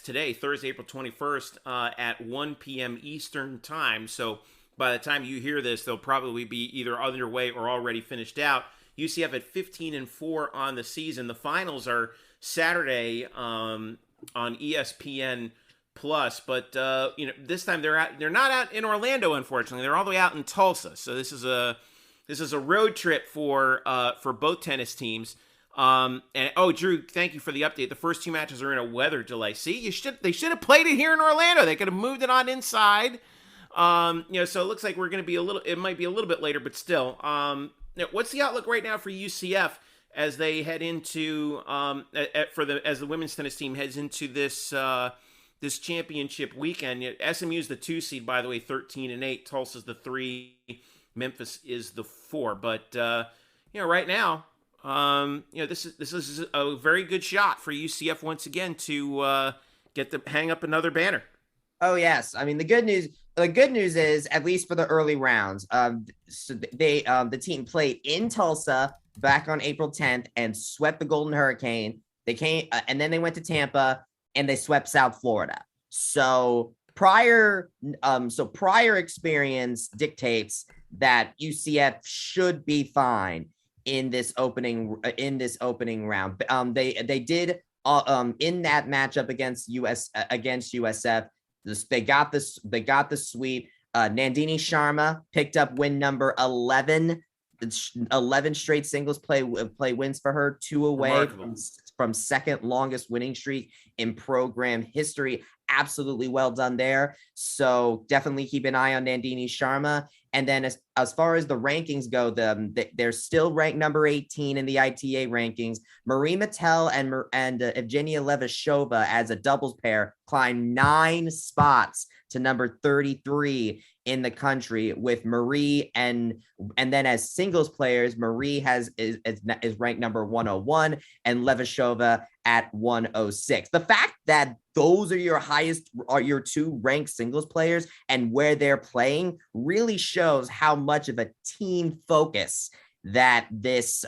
[SPEAKER 3] today, Thursday, April 21st, at 1 p.m. Eastern time. So by the time you hear this, they'll probably be either underway or already finished out. UCF at 15-4 on the season. The finals are Saturday on ESPN Plus, but this time they're not out in Orlando, unfortunately. They're all the way out in Tulsa. So this is a road trip for both tennis teams. Drew, thank you for the update. The first 2 matches are in a weather delay. See, they should have played it here in Orlando. They could have moved it on inside. So it looks like we're going to be it might be a little bit later, but still. What's the outlook right now for UCF as they head into as the women's tennis team heads into this championship weekend? SMU's the 2 seed, by the way, 13-8. Tulsa's the 3. Memphis is the 4. But right now, this is a very good shot for UCF once again to hang up another banner.
[SPEAKER 6] Oh yes, I mean the good news is, at least for the early rounds, the team played in Tulsa back on April 10th and swept the Golden Hurricane. They came and then they went to Tampa and they swept South Florida. So prior experience dictates that UCF should be fine in this opening round. They did in that matchup against USF. They got the sweep. Nandini Sharma picked up win number 11. 11 straight singles play wins for her, 2 away from second longest winning streak in program history. Absolutely well done there. So definitely keep an eye on Nandini Sharma. And then as far as the rankings go, they're still ranked number 18 in the ITA rankings. Marie Mattel and Evgenia Levashova as a doubles pair climbed 9 spots to number 33 in the country, with Marie and then as singles players, Marie is ranked number 101 and Levashova at 106. The fact that those are your 2 ranked singles players and where they're playing really shows how much of a team focus that this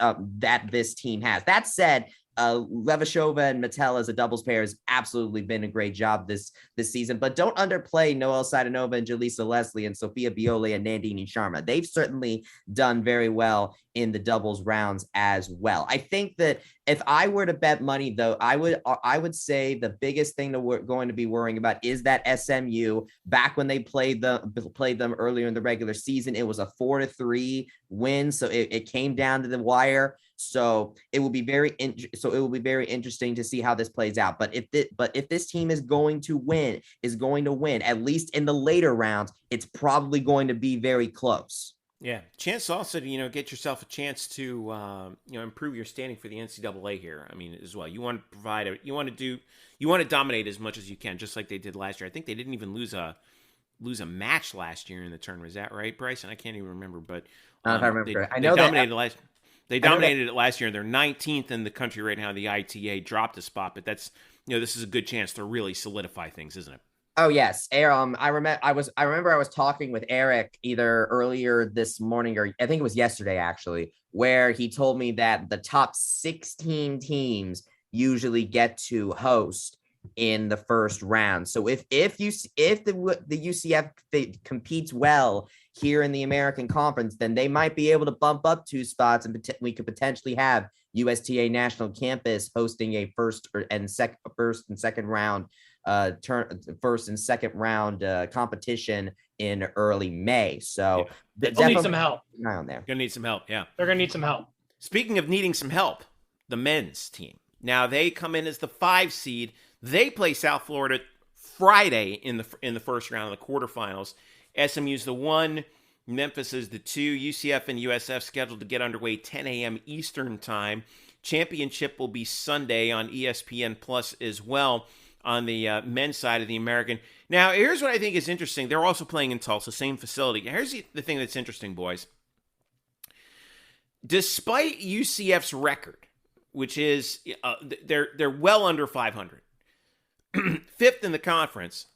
[SPEAKER 6] team has. That said, Levashova and Mattel as a doubles pair has absolutely been a great job this season, but don't underplay Noelle Sadanova and Jaleesa Leslie and Sophia Biole and Nandini Sharma. They've certainly done very well in the doubles rounds as well. I think that if I were to bet money, though, I would say the biggest thing that we're going to be worrying about is that SMU. Back when they played them earlier in the regular season, it was a 4-3 win, so it came down to the wire. So it will be very interesting to see how this plays out. But if this team is going to win, at least in the later rounds, it's probably going to be very close.
[SPEAKER 3] Yeah, chance also to get yourself a chance to improve your standing for the NCAA here. I mean, as well, you want to dominate as much as you can, just like they did last year. I think they didn't even lose a match last year in the tournament. Is that right, Bryson? I can't even remember, but
[SPEAKER 6] if I remember,
[SPEAKER 3] They dominated it last year. They're 19th in the country right now. The ITA dropped a spot, but that's this is a good chance to really solidify things, isn't it?
[SPEAKER 6] Oh yes, I remember I was talking with Eric either earlier this morning or I think it was yesterday actually, where he told me that the top 16 teams usually get to host in the first round. So if the UCF competes well here in the American Conference, then they might be able to bump up 2 spots, and we could potentially have USTA National Campus hosting a first and second round competition in early May. So
[SPEAKER 4] they'll need some help.
[SPEAKER 6] On there.
[SPEAKER 3] Gonna need some help. Yeah,
[SPEAKER 4] they're gonna need some help.
[SPEAKER 3] Speaking of needing some help, the men's team. Now they come in as the 5 seed. They play South Florida Friday in the first round of the quarterfinals. SMU's the 1, Memphis is the 2. UCF and USF scheduled to get underway 10 a.m. Eastern time. Championship will be Sunday on ESPN Plus as well on the men's side of the American. Now, here's what I think is interesting. They're also playing in Tulsa, same facility. Here's the thing that's interesting, boys. Despite UCF's record, which is they're well under 500, 5th in the conference,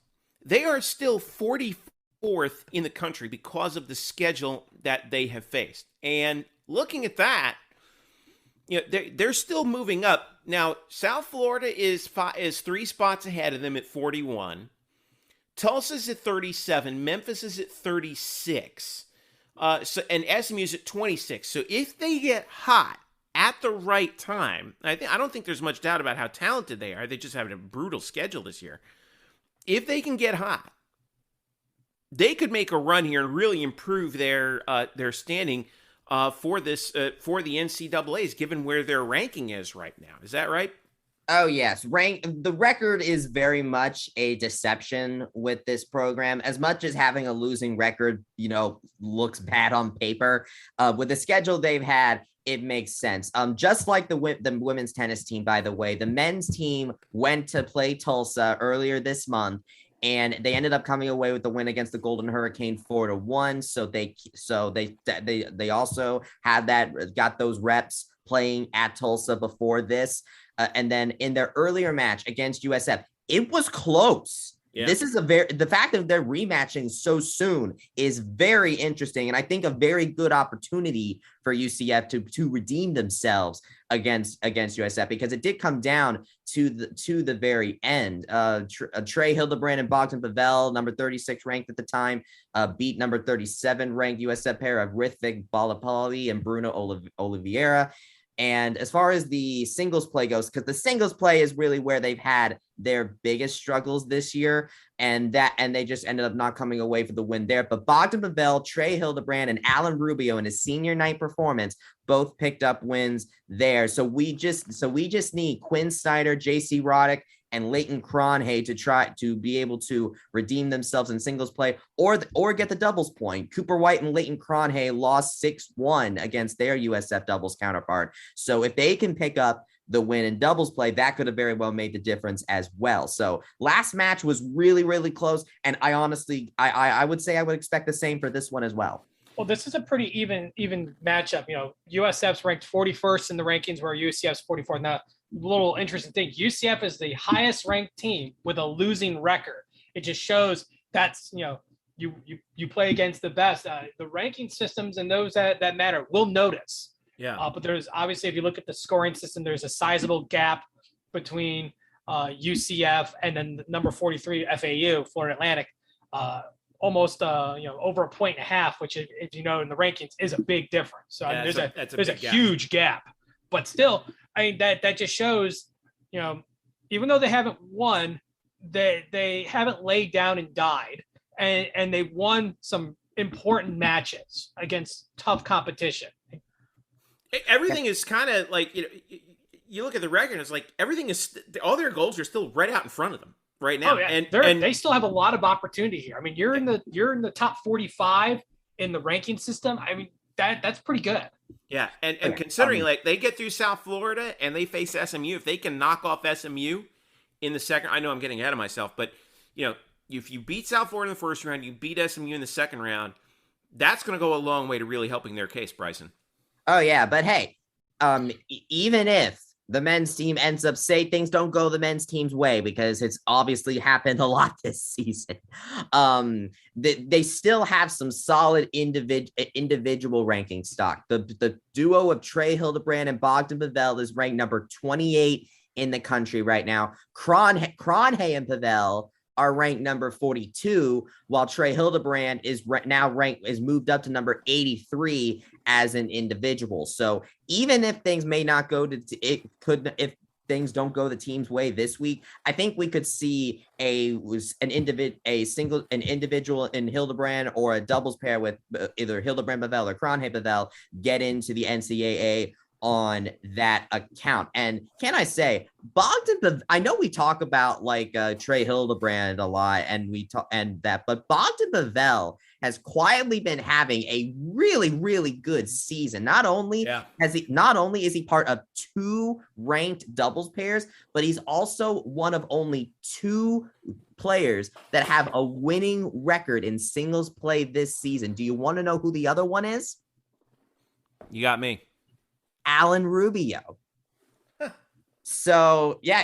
[SPEAKER 3] they are still 44th in the country because of the schedule that they have faced. And looking at that, they're still moving up. Now, South Florida is 3 spots ahead of them at 41. Tulsa's at 37. Memphis is at 36. And SMU's at 26. So if they get hot at the right time, I don't think there's much doubt about how talented they are. They just have a brutal schedule this year. If they can get hot, they could make a run here and really improve their standing for the NCAAs, given where their ranking is right now. Is that right?
[SPEAKER 6] Oh yes, the record is very much a deception with this program. As much as having a losing record, looks bad on paper, with the schedule they've had, it makes sense. Just like the women's tennis team, by the way, the men's team went to play Tulsa earlier this month, and they ended up coming away with the win against the Golden Hurricane 4-1. So they also got those reps playing at Tulsa before this. And then in their earlier match against USF, it was close. Yeah. This is the fact that they're rematching so soon is very interesting, and I think a very good opportunity for UCF to redeem themselves against USF, because it did come down to the very end. Trey Hildebrand and Bogdan Pavel, number 36 ranked at the time, beat number 37 ranked USF pair of Rithvik Balapalli and Bruno Oliveira. And as far as the singles play goes, because the singles play is really where they've had their biggest struggles this year, and they just ended up not coming away for the win there. But Bogdan Pavel, Trey Hildebrand, and Alan Rubio in his senior night performance both picked up wins there. So we just need Quinn Snyder, JC Roddick, and Leighton Cronhay to try to be able to redeem themselves in singles play or get the doubles point. Cooper White and Leighton Cronhay lost 6-1 against their USF doubles counterpart. So if they can pick up the win in doubles play, that could have very well made the difference as well. So last match was really, really close. And I honestly, I would say I would expect the same for this one as well.
[SPEAKER 4] Well, this is a pretty even matchup. You know, USF's ranked 41st in the rankings, where UCF's 44th. Now, little interesting thing, UCF is the highest ranked team with a losing record. It just shows that's, you know, you play against the best. The ranking systems and those that matter will notice.
[SPEAKER 3] Yeah.
[SPEAKER 4] But there's obviously, if you look at the scoring system, there's a sizable gap between UCF and then the number 43 FAU, Florida Atlantic. Almost over a point and a half, which, if you know, in the rankings is a big difference. So
[SPEAKER 3] yeah,
[SPEAKER 4] there's a huge gap, but still, I mean, that just shows, you know, even though they haven't won, they haven't laid down and died, and they've won some important matches against tough competition.
[SPEAKER 3] Everything is kind of like, you know, you look at the record, it's like everything is, all their goals are still right out in front of them right now.
[SPEAKER 4] Oh, yeah.
[SPEAKER 3] And
[SPEAKER 4] they still have a lot of opportunity here. I mean, you're in the top 45 in the ranking system. I mean, that's pretty good.
[SPEAKER 3] Yeah, and considering like they get through South Florida and they face SMU, if they can knock off SMU in the second, I know I'm getting ahead of myself, but you know, if you beat South Florida in the first round, you beat SMU in the second round, that's going to go a long way to really helping their case, Bryson.
[SPEAKER 6] Oh yeah, but hey, even if the men's team ends up, say things don't go the men's team's way, because it's obviously happened a lot this season, they still have some solid individual ranking stock. The duo of Trey Hildebrand and Bogdan Pavel is ranked number 28 in the country right now. Cronhay and Pavel are ranked number 42, while Trey Hildebrand is moved up to number 83 as an individual. So even if things may not go if things don't go the team's way this week, I think we could see an individual in Hildebrand or a doubles pair with either Hildebrand Pavel or Cronhay Pavel get into the NCAA on that account. And can I say, I know we talk about like Trey Hildebrand a lot, but Bogdan Pavel has quietly been having a really, really good season. Not only is he part of 2 ranked doubles pairs, but he's also one of only 2 players that have a winning record in singles play this season. Do you want to know who the other one is?
[SPEAKER 3] You got me.
[SPEAKER 6] Alan Rubio. So yeah,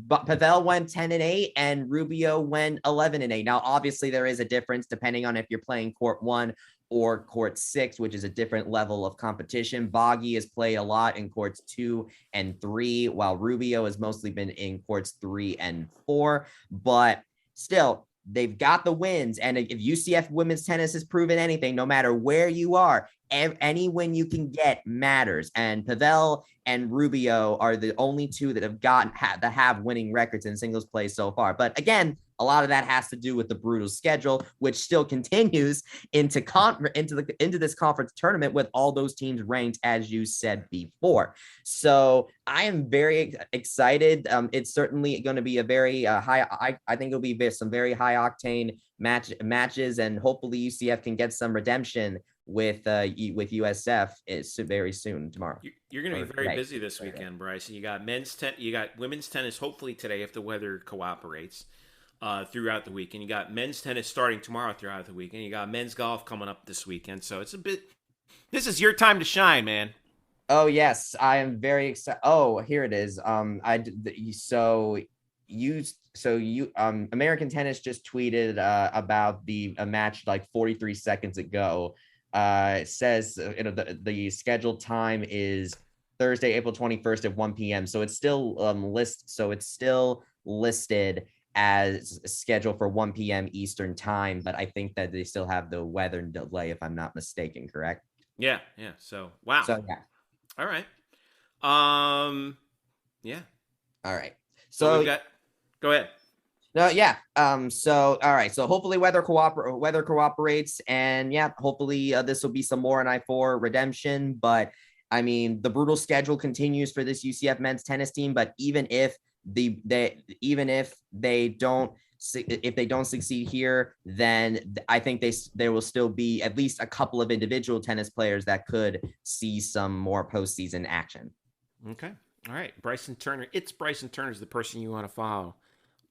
[SPEAKER 6] Pavel went 10-8 and Rubio went 11-8. Now, obviously, there is a difference depending on if you're playing court 1 or court 6, which is a different level of competition. Boggy has played a lot in courts 2 and 3, while Rubio has mostly been in courts 3 and 4. But still, they've got the wins. And if UCF women's tennis has proven anything, no matter where you are, any win you can get matters. And Pavel and Rubio are the only 2 that have winning records in singles play so far. But again, a lot of that has to do with the brutal schedule, which still continues into this conference tournament with all those teams ranked, as you said before. So I am very excited. It's certainly going to be a very high. I think it'll be some very high octane matches, and hopefully UCF can get some redemption with USF very soon tomorrow.
[SPEAKER 3] You're going to be very busy this weekend, Bryson. You got women's tennis hopefully today if the weather cooperates throughout the week, and you got men's tennis starting tomorrow throughout the week, and you got men's golf coming up this weekend. So this is your time to shine, man.
[SPEAKER 6] Oh yes, I am very excited. Oh, here it is. American Tennis just tweeted about a match like 43 seconds ago. It says the scheduled time is Thursday, April 21st at 1 p.m. So it's still listed as scheduled for 1 p.m. Eastern time, but I think that they still have the weather delay, if I'm not mistaken, correct?
[SPEAKER 3] Yeah. So wow.
[SPEAKER 6] So yeah.
[SPEAKER 3] All right. Yeah.
[SPEAKER 6] All right.
[SPEAKER 3] So go ahead.
[SPEAKER 6] No, yeah. So all right. So hopefully weather cooperates, and yeah, hopefully this will be some more NI4 redemption. But I mean, the brutal schedule continues for this UCF men's tennis team. But even if even if they don't succeed here, then I think there will still be at least a couple of individual tennis players that could see some more postseason action.
[SPEAKER 3] Okay. All right. Bryson Turner. It's Bryson Turner is the person you want to follow,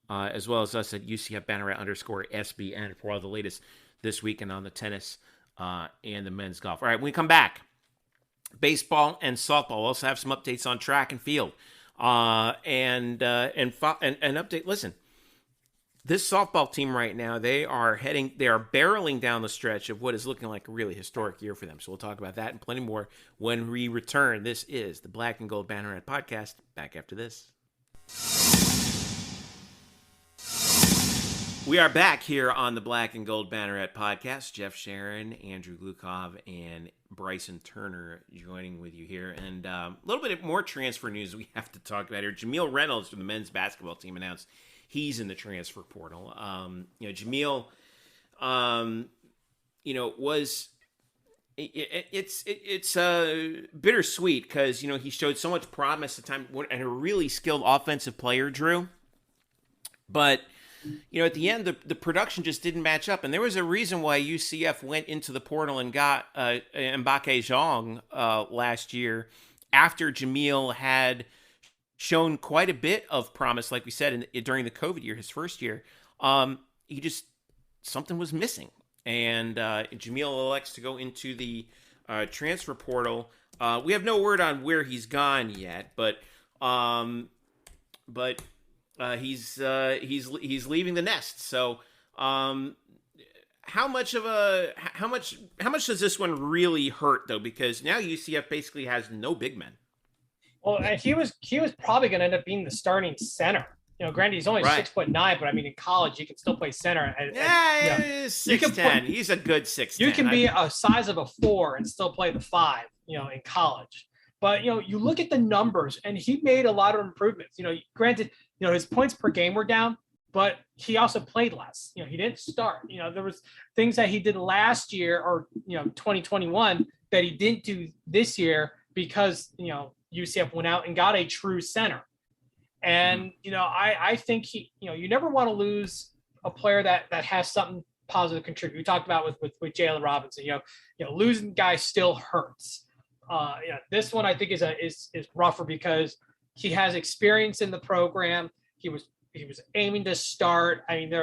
[SPEAKER 3] as well as us at UCF Banneret _SBN for all the latest this weekend on the tennis and the men's golf. All right. When we come back, baseball and softball. We'll also have some updates on track and field and update. Listen, this softball team right now, they are barreling down the stretch of what is looking like a really historic year for them. So we'll talk about that and plenty more when we return. This is the Black and Gold Banneret Podcast. Back after this. We are back here on the Black and Gold Banneret Podcast. Jeff Sharon, Andrew Glukov, and Bryson Turner joining with you here. And a little bit more transfer news we have to talk about here. Jameel Reynolds from the men's basketball team announced he's in the transfer portal. Jameel, was it's bittersweet because he showed so much promise at the time and a really skilled offensive player, Drew. But at the end, the production just didn't match up, and there was a reason why UCF went into the portal and got Mbake Zhang last year after Jameel had shown quite a bit of promise, like we said, during the COVID year, his first year. Something was missing. And Jameel elects to go into the transfer portal. We have no word on where he's gone yet, but he's leaving the nest. So how much does this one really hurt though? Because now UCF basically has no big men.
[SPEAKER 4] Well, and he was probably going to end up being the starting center. Granted, he's only 6'9", but I mean, in college, he can still play center. And,
[SPEAKER 3] he's 6'10". He's a good 6'10".
[SPEAKER 4] You can be a size of a 4 and still play the 5, in college. But, you look at the numbers, and he made a lot of improvements. Granted, his points per game were down, but he also played less. He didn't start. There was things that he did last year or, 2021 that he didn't do this year because, UCF went out and got a true center. And, I think you never want to lose a player that has something positive to contribute. We talked about with Jalen Robinson, losing guys still hurts. This one I think is rougher because he has experience in the program. He was aiming to start. I mean,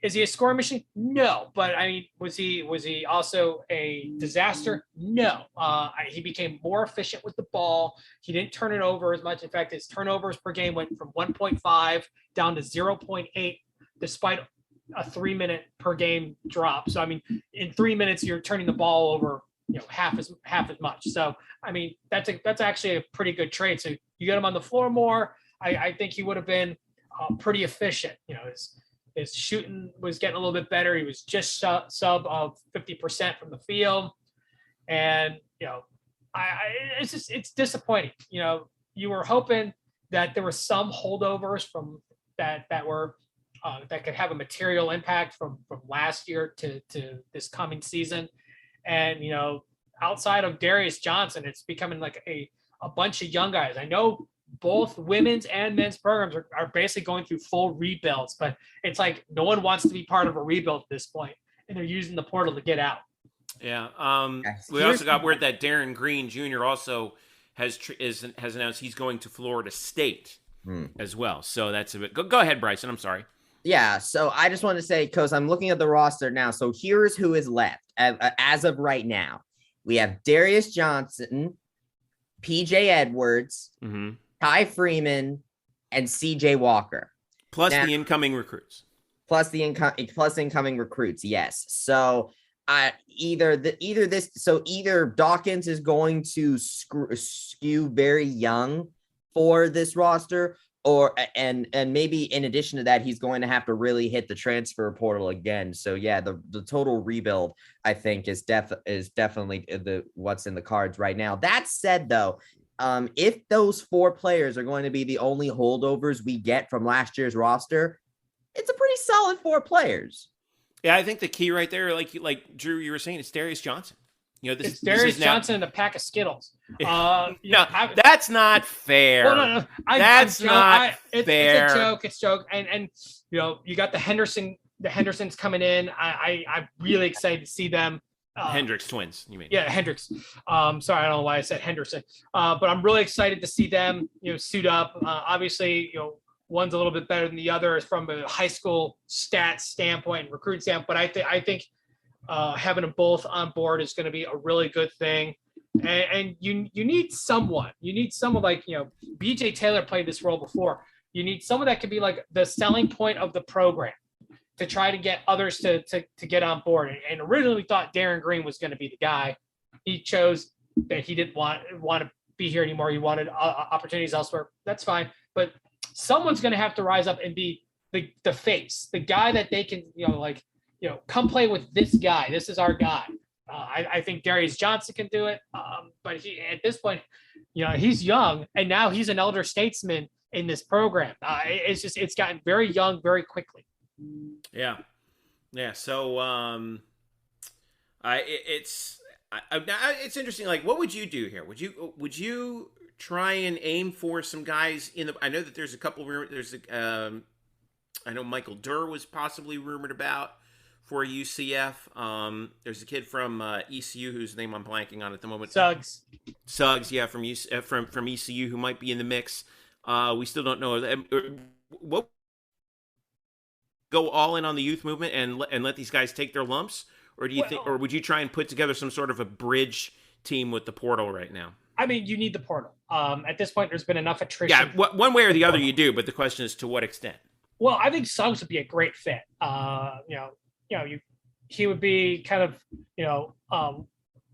[SPEAKER 4] is he a scoring machine? No. But I mean, was he also a disaster? No. He became more efficient with the ball. He didn't turn it over as much. In fact, his turnovers per game went from 1.5 down to 0.8, despite a 3-minute per game drop. So I mean, in 3 minutes, you're turning the ball over, half as much. So I mean, that's actually a pretty good trade. So you get him on the floor more. I think he would have been pretty efficient. His shooting was getting a little bit better. He was just sub of 50% from the field. And, it's disappointing. You were hoping that there were some holdovers from that were that could have a material impact from last year to this coming season. And, outside of Darius Johnson, it's becoming like a bunch of young guys. I know both women's and men's programs are basically going through full rebuilds, but it's like no one wants to be part of a rebuild at this point, and they're using the portal to get out. Yeah.
[SPEAKER 3] We also got word that Darren Green Jr. also has announced he's going to Florida State as well. So that's a bit. Go ahead, Bryson. I'm sorry.
[SPEAKER 6] Yeah. So I just want to say, because I'm looking at the roster now. So here's who is left as of right now. We have Darius Johnson, PJ Edwards, Ty Freeman, and CJ Walker.
[SPEAKER 3] Plus the incoming recruits.
[SPEAKER 6] Plus incoming recruits, yes. So either Dawkins is going to skew very young for this roster, and maybe in addition to that, he's going to have to really hit the transfer portal again. So yeah, the total rebuild, I think, is definitely what's in the cards right now. That said, though, if those 4 players are going to be the only holdovers we get from last year's roster, it's a pretty solid 4 players.
[SPEAKER 3] Yeah, I think the key right there, like Drew, you were saying, it's Darius Johnson.
[SPEAKER 4] It's Darius Johnson and a pack of Skittles.
[SPEAKER 3] No, that's not fair.
[SPEAKER 4] No.
[SPEAKER 3] That's not fair.
[SPEAKER 4] It's a joke. It's a joke. And you got the Hendersons coming in. I'm really excited to see them.
[SPEAKER 3] Hendricks twins, you mean?
[SPEAKER 4] Yeah, Hendricks. Sorry, I don't know why I said Henderson. But I'm really excited to see them, suit up. Obviously, one's a little bit better than the other from a high school stats standpoint and recruiting standpoint. But I think having them both on board is going to be a really good thing. And you need someone. You need someone like, BJ Taylor played this role before. You need someone that can be like the selling point of the program to try to get others to get on board. And originally thought Darren Green was going to be the guy. He chose that he didn't want to be here anymore. He wanted opportunities elsewhere. That's fine. But someone's going to have to rise up and be the face, the guy that they can, come play with this guy. This is our guy. I think Darius Johnson can do it. But at this point, he's young, and now he's an elder statesman in this program. It's gotten very young very quickly.
[SPEAKER 3] Yeah. So, it's interesting. Like, what would you do here? Would you try and aim for some guys I know that there's a couple. I know Michael Durr was possibly rumored about for UCF. There's a kid from ECU whose name I'm blanking on at the moment.
[SPEAKER 4] Suggs,
[SPEAKER 3] yeah, from ECU who might be in the mix. We still don't know. What go all in on the youth movement and let these guys take their lumps, or do you think, or would you try and put together some sort of a bridge team with the portal right now?
[SPEAKER 4] I mean, you need the portal. At this point, there's been enough attrition.
[SPEAKER 3] Yeah, one way or the other you do, but the question is to what extent.
[SPEAKER 4] Well, I think Suggs would be a great fit. He would be kind of,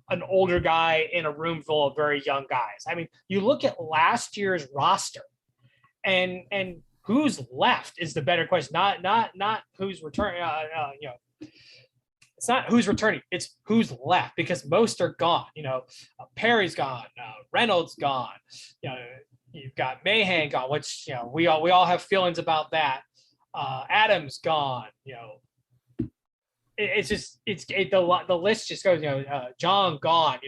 [SPEAKER 4] an older guy in a room full of very young guys. I mean, you look at last year's roster, and who's left is the better question. Not who's returning. It's not who's returning. It's who's left, because most are gone. Perry's gone. Reynolds gone. You've got Mahan gone, which we all have feelings about that. Adams gone. The list just goes. John gone.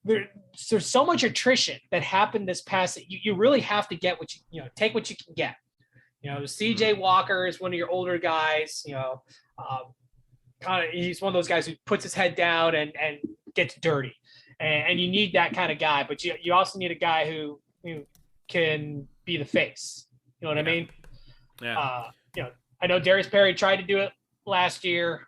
[SPEAKER 4] There's so much attrition that happened this past. You really have to get what take what you can get. CJ Walker is one of your older guys. He's one of those guys who puts his head down and gets dirty, and you need that kind of guy. But you also need a guy who can be the face. You know what I mean?
[SPEAKER 3] Yeah.
[SPEAKER 4] I know Darius Perry tried to do it last year.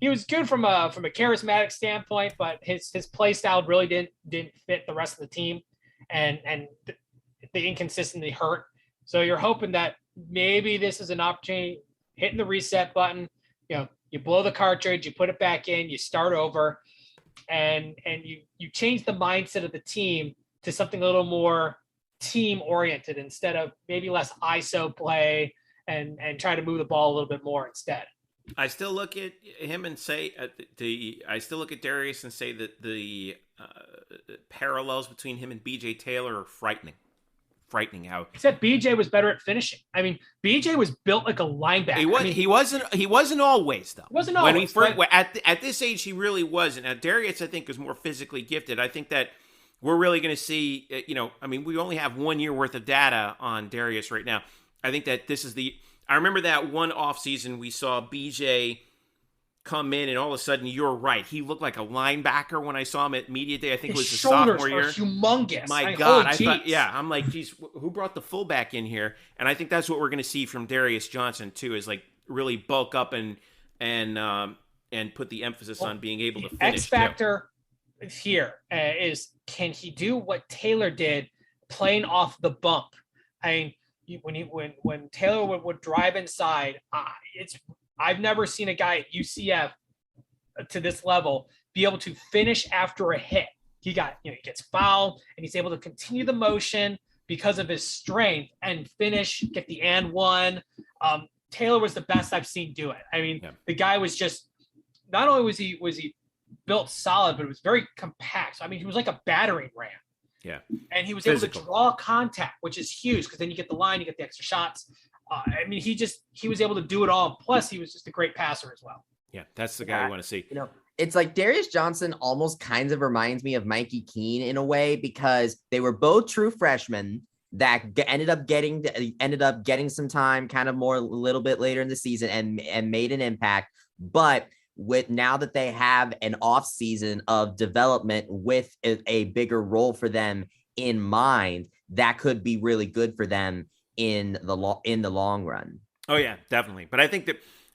[SPEAKER 4] He was good from a charismatic standpoint, but his play style really didn't fit the rest of the team, and the inconsistency hurt. So you're hoping that maybe this is an opportunity, hitting the reset button. You blow the cartridge, you put it back in, you start over, and you change the mindset of the team to something a little more team oriented instead of maybe less ISO play and try to move the ball a little bit more instead.
[SPEAKER 3] I still look at him and say I still look at Darius and say that the parallels between him and BJ Taylor are frightening. How
[SPEAKER 4] except BJ was better at finishing. I mean, BJ was built like a linebacker.
[SPEAKER 3] He wasn't always though.
[SPEAKER 4] Wasn't always.
[SPEAKER 3] When he at this age he really wasn't. Now Darius I think is more physically gifted. I think that we're really going to see. We only have 1 year worth of data on Darius right now. I think that this is I remember that one off season we saw BJ come in, and all of a sudden, you're right. He looked like a linebacker when I saw him at media day. I think it was the sophomore year.
[SPEAKER 4] Humongous.
[SPEAKER 3] My God, I thought, I'm like, geez, who brought the fullback in here? And I think that's what we're going to see from Darius Johnson too, is like really bulk up and put the emphasis on being able to finish.
[SPEAKER 4] X factor here is, can he do what Taylor did, playing off the bump? I mean, when Taylor would drive inside, I've never seen a guy at UCF to this level be able to finish after a hit. He gets fouled and he's able to continue the motion because of his strength and finish, get the and one. Taylor was the best I've seen do it. I mean, The guy was just, not only was he built solid, but it was very compact. So, I mean, he was like a battering ram.
[SPEAKER 3] Yeah.
[SPEAKER 4] And he was able to draw contact, which is huge because then you get the line, you get the extra shots. I mean, he was able to do it all. Plus, he was just a great passer as well.
[SPEAKER 3] Yeah, that's the guy I want to see.
[SPEAKER 6] it's like Darius Johnson almost kind of reminds me of Mikey Keene in a way, because they were both true freshmen that ended up getting some time kind of more a little bit later in the season and made an impact. But with now that they have an off season of development with a bigger role for them in mind, that could be really good for them in the long run.
[SPEAKER 3] Oh yeah, definitely. But I think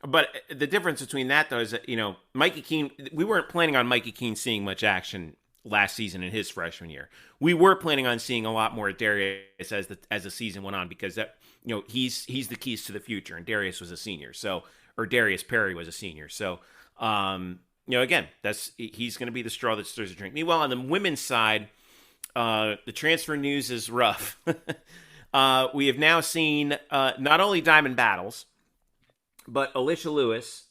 [SPEAKER 3] but the difference between that though is that, Mikey Keene, we weren't planning on Mikey Keene seeing much action last season in his freshman year. We were planning on seeing a lot more at Darius as the season went on, because that, he's the keys to the future, and Darius was a senior. So, or Darius Perry was a senior. So, again, he's going to be the straw that stirs the drink. Meanwhile, on the women's side, the transfer news is rough. We have now seen not only Diamond Battles, but Alicia Lewis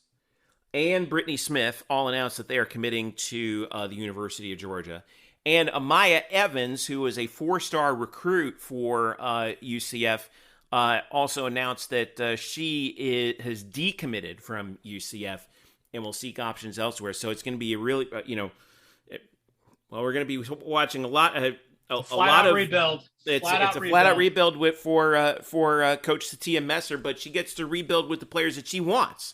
[SPEAKER 3] and Brittany Smith all announced that they are committing to the University of Georgia. And Amaya Evans, who was a 4-star recruit for UCF, also announced that she has decommitted from UCF and will seek options elsewhere. So it's going to be a really, we're going to be watching a lot of
[SPEAKER 4] rebuild.
[SPEAKER 3] It's a flat out rebuild for Coach Satia Messer, but she gets to rebuild with the players that she wants.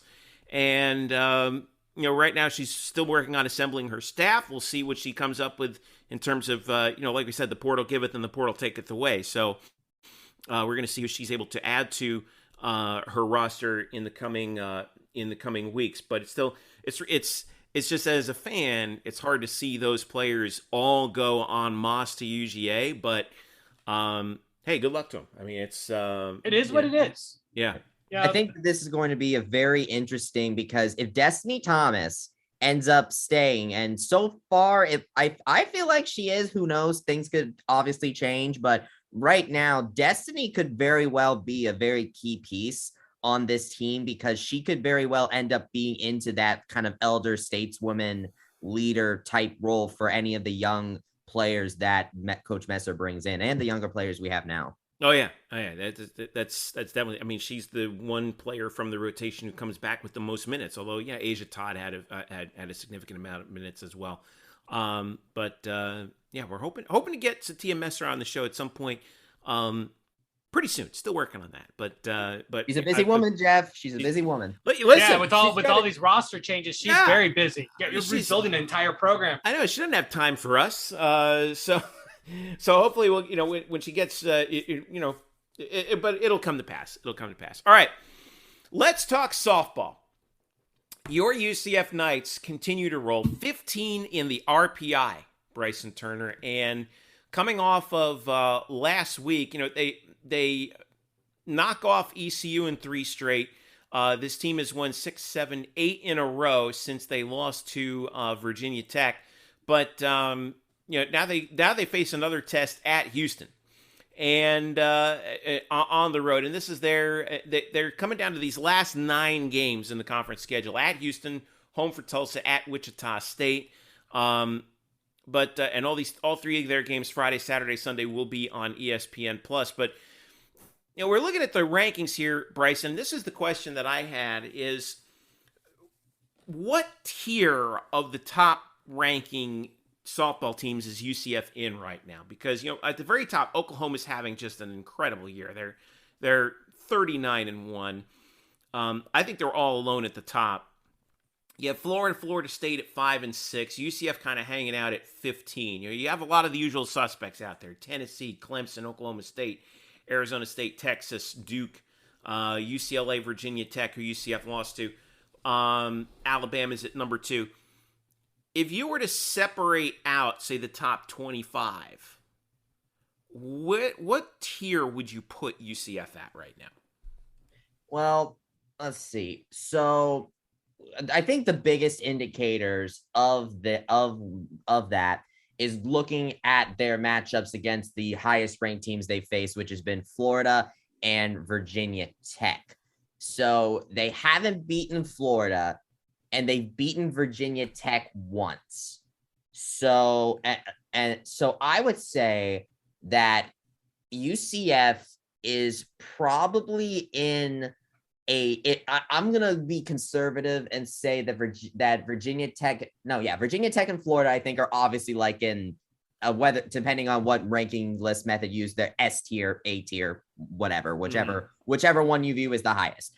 [SPEAKER 3] And right now she's still working on assembling her staff. We'll see what she comes up with in terms of like we said, the portal giveth and the portal taketh away. So we're going to see who she's able to add to her roster in the coming weeks. But it's just, as a fan, it's hard to see those players all go en masse to UGA, but hey, good luck to them. I mean, it is
[SPEAKER 4] what it is.
[SPEAKER 3] Yeah.
[SPEAKER 6] I think this is going to be a very interesting, because if Destiny Thomas ends up staying, and so far, I feel like she is, who knows, things could obviously change, but right now, Destiny could very well be a very key piece on this team, because she could very well end up being into that kind of elder stateswoman leader type role for any of the young players that Coach Messer brings in, and the younger players we have now.
[SPEAKER 3] Oh yeah. That's definitely. I mean, she's the one player from the rotation who comes back with the most minutes. Although, yeah, Asia Todd had a significant amount of minutes as well. But we're hoping to get Satia Messer on the show at some point. Pretty soon. Still working on that, but
[SPEAKER 6] she's a busy woman, Jeff. She's a busy woman.
[SPEAKER 3] Listen,
[SPEAKER 4] with all these roster changes, she's very busy. Yeah, you're rebuilding an entire program.
[SPEAKER 3] I know she doesn't have time for us. So hopefully we'll when she gets but it'll come to pass. It'll come to pass. All right, let's talk softball. Your UCF Knights continue to roll 15 in the RPI, Bryson Turner, and coming off of last week, they knock off ECU in 3 straight. This team has won 6, 7, 8 in a row since they lost to Virginia Tech. But now they face another test at Houston, and on the road. And this is they're coming down to these last 9 games in the conference schedule: at Houston, home for Tulsa, at Wichita State. But all 3 of their games, Friday, Saturday, Sunday, will be on ESPN Plus. But we're looking at the rankings here, Bryson. This is the question that I had: is what tier of the top ranking softball teams is UCF in right now? Because at the very top, Oklahoma's having just an incredible year. They're 39-1. I think they're all alone at the top. You have Florida State at 5 and 6. UCF kind of hanging out at 15. You have a lot of the usual suspects out there: Tennessee, Clemson, Oklahoma State, Arizona State, Texas, Duke, UCLA, Virginia Tech, who UCF lost to. Alabama's at number 2. If you were to separate out, say, the top 25, what tier would you put UCF at right now?
[SPEAKER 6] Well, let's see. So I think the biggest indicators of that is looking at their matchups against the highest ranked teams they faced, which has been Florida and Virginia Tech. So they haven't beaten Florida, and they've beaten Virginia Tech once. So I would say that UCF is probably in I'm gonna be conservative and say that Virginia Tech and Florida, I think, are obviously like in whether, depending on what ranking list method used, they're S tier, A tier, whatever, whichever one you view as the highest.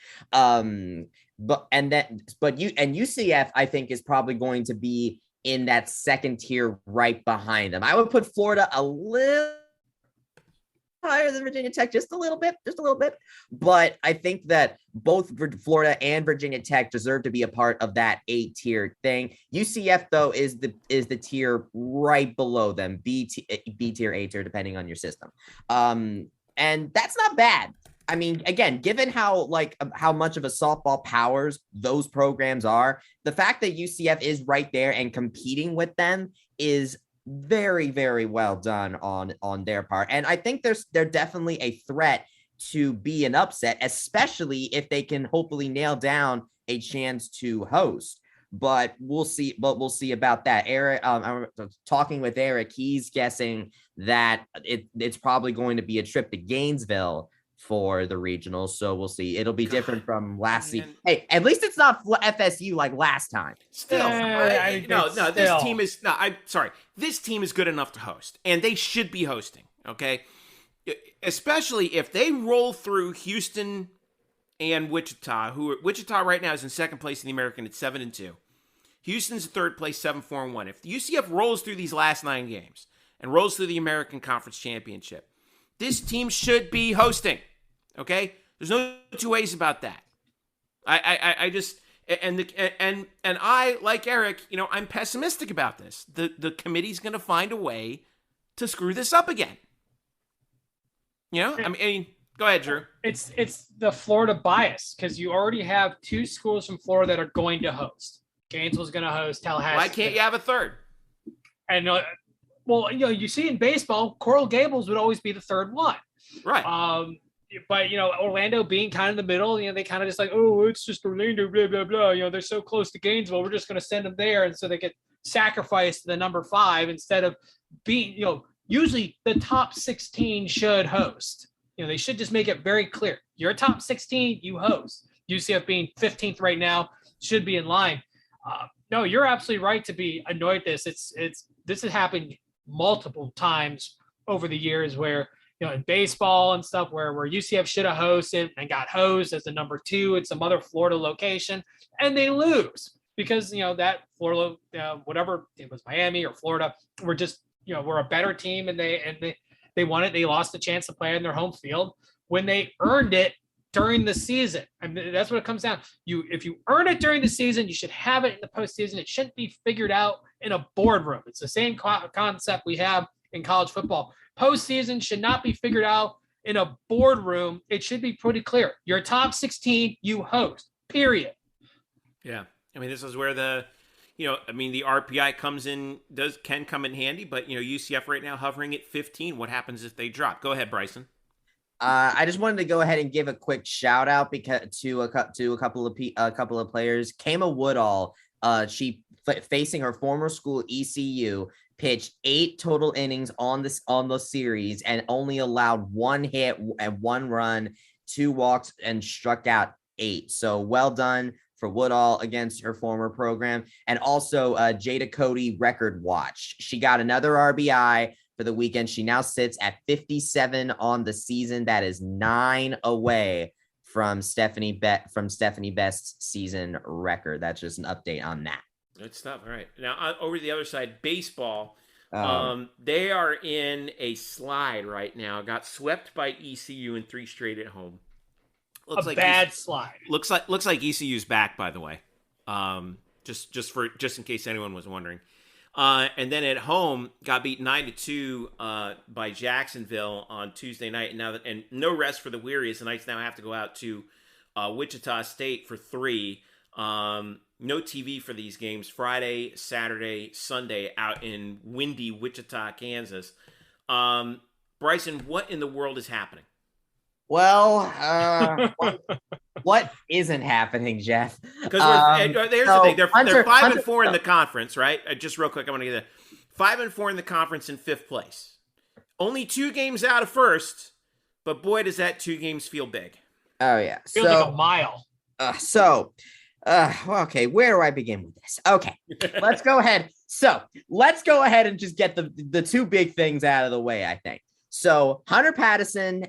[SPEAKER 6] But UCF, I think, is probably going to be in that second tier right behind them. I would put Florida a little higher than Virginia Tech, just a little bit. But I think that both Florida and Virginia Tech deserve to be a part of that A tier thing. UCF, though, is the tier right below them, B tier, A tier, depending on your system. And that's not bad. I mean, again, given how much of a softball powers those programs are, the fact that UCF is right there and competing with them is very, very well done on their part. And I think they're definitely a threat to be an upset, especially if they can hopefully nail down a chance to host. But we'll see about that. Eric, I'm talking with Eric. He's guessing that it's probably going to be a trip to Gainesville for the regionals, so we'll see. It'll be different from last season. Hey, at least it's not FSU like last time.
[SPEAKER 3] Still, This team is good enough to host, and they should be hosting. Okay, especially if they roll through Houston and Wichita. Wichita right now is in second place in the American at 7-2. Houston's in third place, 7-4-1. If the UCF rolls through these last 9 games and rolls through the American Conference Championship, this team should be hosting, okay? There's no two ways about that. I just like Eric, I'm pessimistic about this. The committee's going to find a way to screw this up again. I mean, go ahead, Drew.
[SPEAKER 4] It's the Florida bias, because you already have 2 schools from Florida that are going to host. Gainesville's going to host. Tallahassee.
[SPEAKER 3] Why can't you have a third?
[SPEAKER 4] And well, you see in baseball, Coral Gables would always be the third one.
[SPEAKER 3] Right.
[SPEAKER 4] But, Orlando being kind of in the middle, they kind of just like, oh, it's just Orlando, blah, blah, blah. They're so close to Gainesville. We're just going to send them there. And so they get sacrificed to the number 5 instead of being, usually the top 16 should host. They should just make it very clear. You're a top 16, you host. UCF being 15th right now should be in line. No, you're absolutely right to be annoyed at this. This has happened multiple times over the years where, in baseball and stuff where UCF should have hosted and got hosed as the number 2 at some other Florida location, and they lose because, that Florida, whatever it was, Miami or Florida, were just, we're a better team, and they won it. They lost the chance to play on their home field when they earned it during the season. I mean, that's what it comes down. If you earn it during the season, you should have it in the postseason. It shouldn't be figured out in a boardroom. It's the same concept we have in college football. Postseason should not be figured out in a boardroom. It should be pretty clear. You're top 16, you host, period.
[SPEAKER 3] Yeah. I mean, this is where the RPI can come in handy, but, UCF right now hovering at 15. What happens if they drop? Go ahead, Bryson.
[SPEAKER 6] I just wanted to go ahead and give a quick shout out to a couple of players. Kama Woodall, she facing her former school ECU, pitched 8 total innings on the series and only allowed 1 hit and 1 run, 2 walks, and struck out 8. So well done for Woodall against her former program. And also Jada Cody record watch. She got another RBI for the weekend. She now sits at 57 on the season. That is 9 away from Stephanie Best's season record. That's just an update on that.
[SPEAKER 3] Good stuff. All right. Now, over to the other side, baseball. They are in a slide right now. Got swept by ECU in 3 straight at home.
[SPEAKER 4] Bad slide.
[SPEAKER 3] Looks like ECU's back, by the way. Just in case anyone was wondering. And then at home, got beat 9-2 by Jacksonville on Tuesday night. And no rest for the weary, as the Knights now have to go out to Wichita State for 3. No TV for these games. Friday, Saturday, Sunday out in windy Wichita, Kansas. Bryson, what in the world is happening?
[SPEAKER 6] Well, what isn't happening, Jeff?
[SPEAKER 3] Because here's the thing: they're 5-4 in the conference, right? Just real quick, I want to get that 5-4 in the conference in 5th place. Only 2 games out of first, but boy, does that 2 games feel big.
[SPEAKER 6] Oh yeah.
[SPEAKER 4] Feels like a mile.
[SPEAKER 6] Okay, where do I begin with this? Okay, let's go ahead. So let's go ahead and just get the two big things out of the way, I think. So Hunter Patterson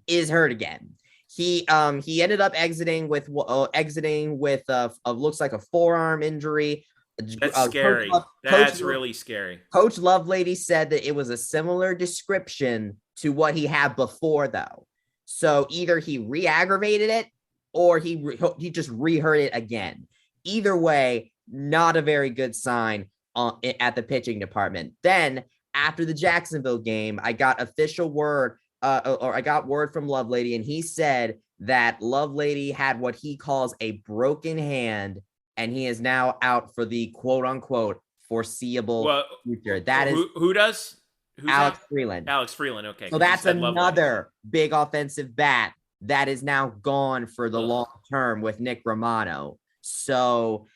[SPEAKER 6] is hurt again. He ended up exiting with looks like a forearm injury.
[SPEAKER 3] That's scary. That's really scary.
[SPEAKER 6] Coach Lovelady said that it was a similar description to what he had before, though. So either he re-aggravated it or he just re-hurt it again. Either way, not a very good sign at the pitching department. Then after the Jacksonville game, I got official word, I got word from Lovelady, and he said that Lovelady had what he calls a broken hand, and he is now out for the quote unquote foreseeable future. That is
[SPEAKER 3] who does? Who's
[SPEAKER 6] Alex
[SPEAKER 3] that?
[SPEAKER 6] Freeland.
[SPEAKER 3] Alex Freeland. Okay.
[SPEAKER 6] So that's another big offensive bat that is now gone for the long term with Nick Romano. So,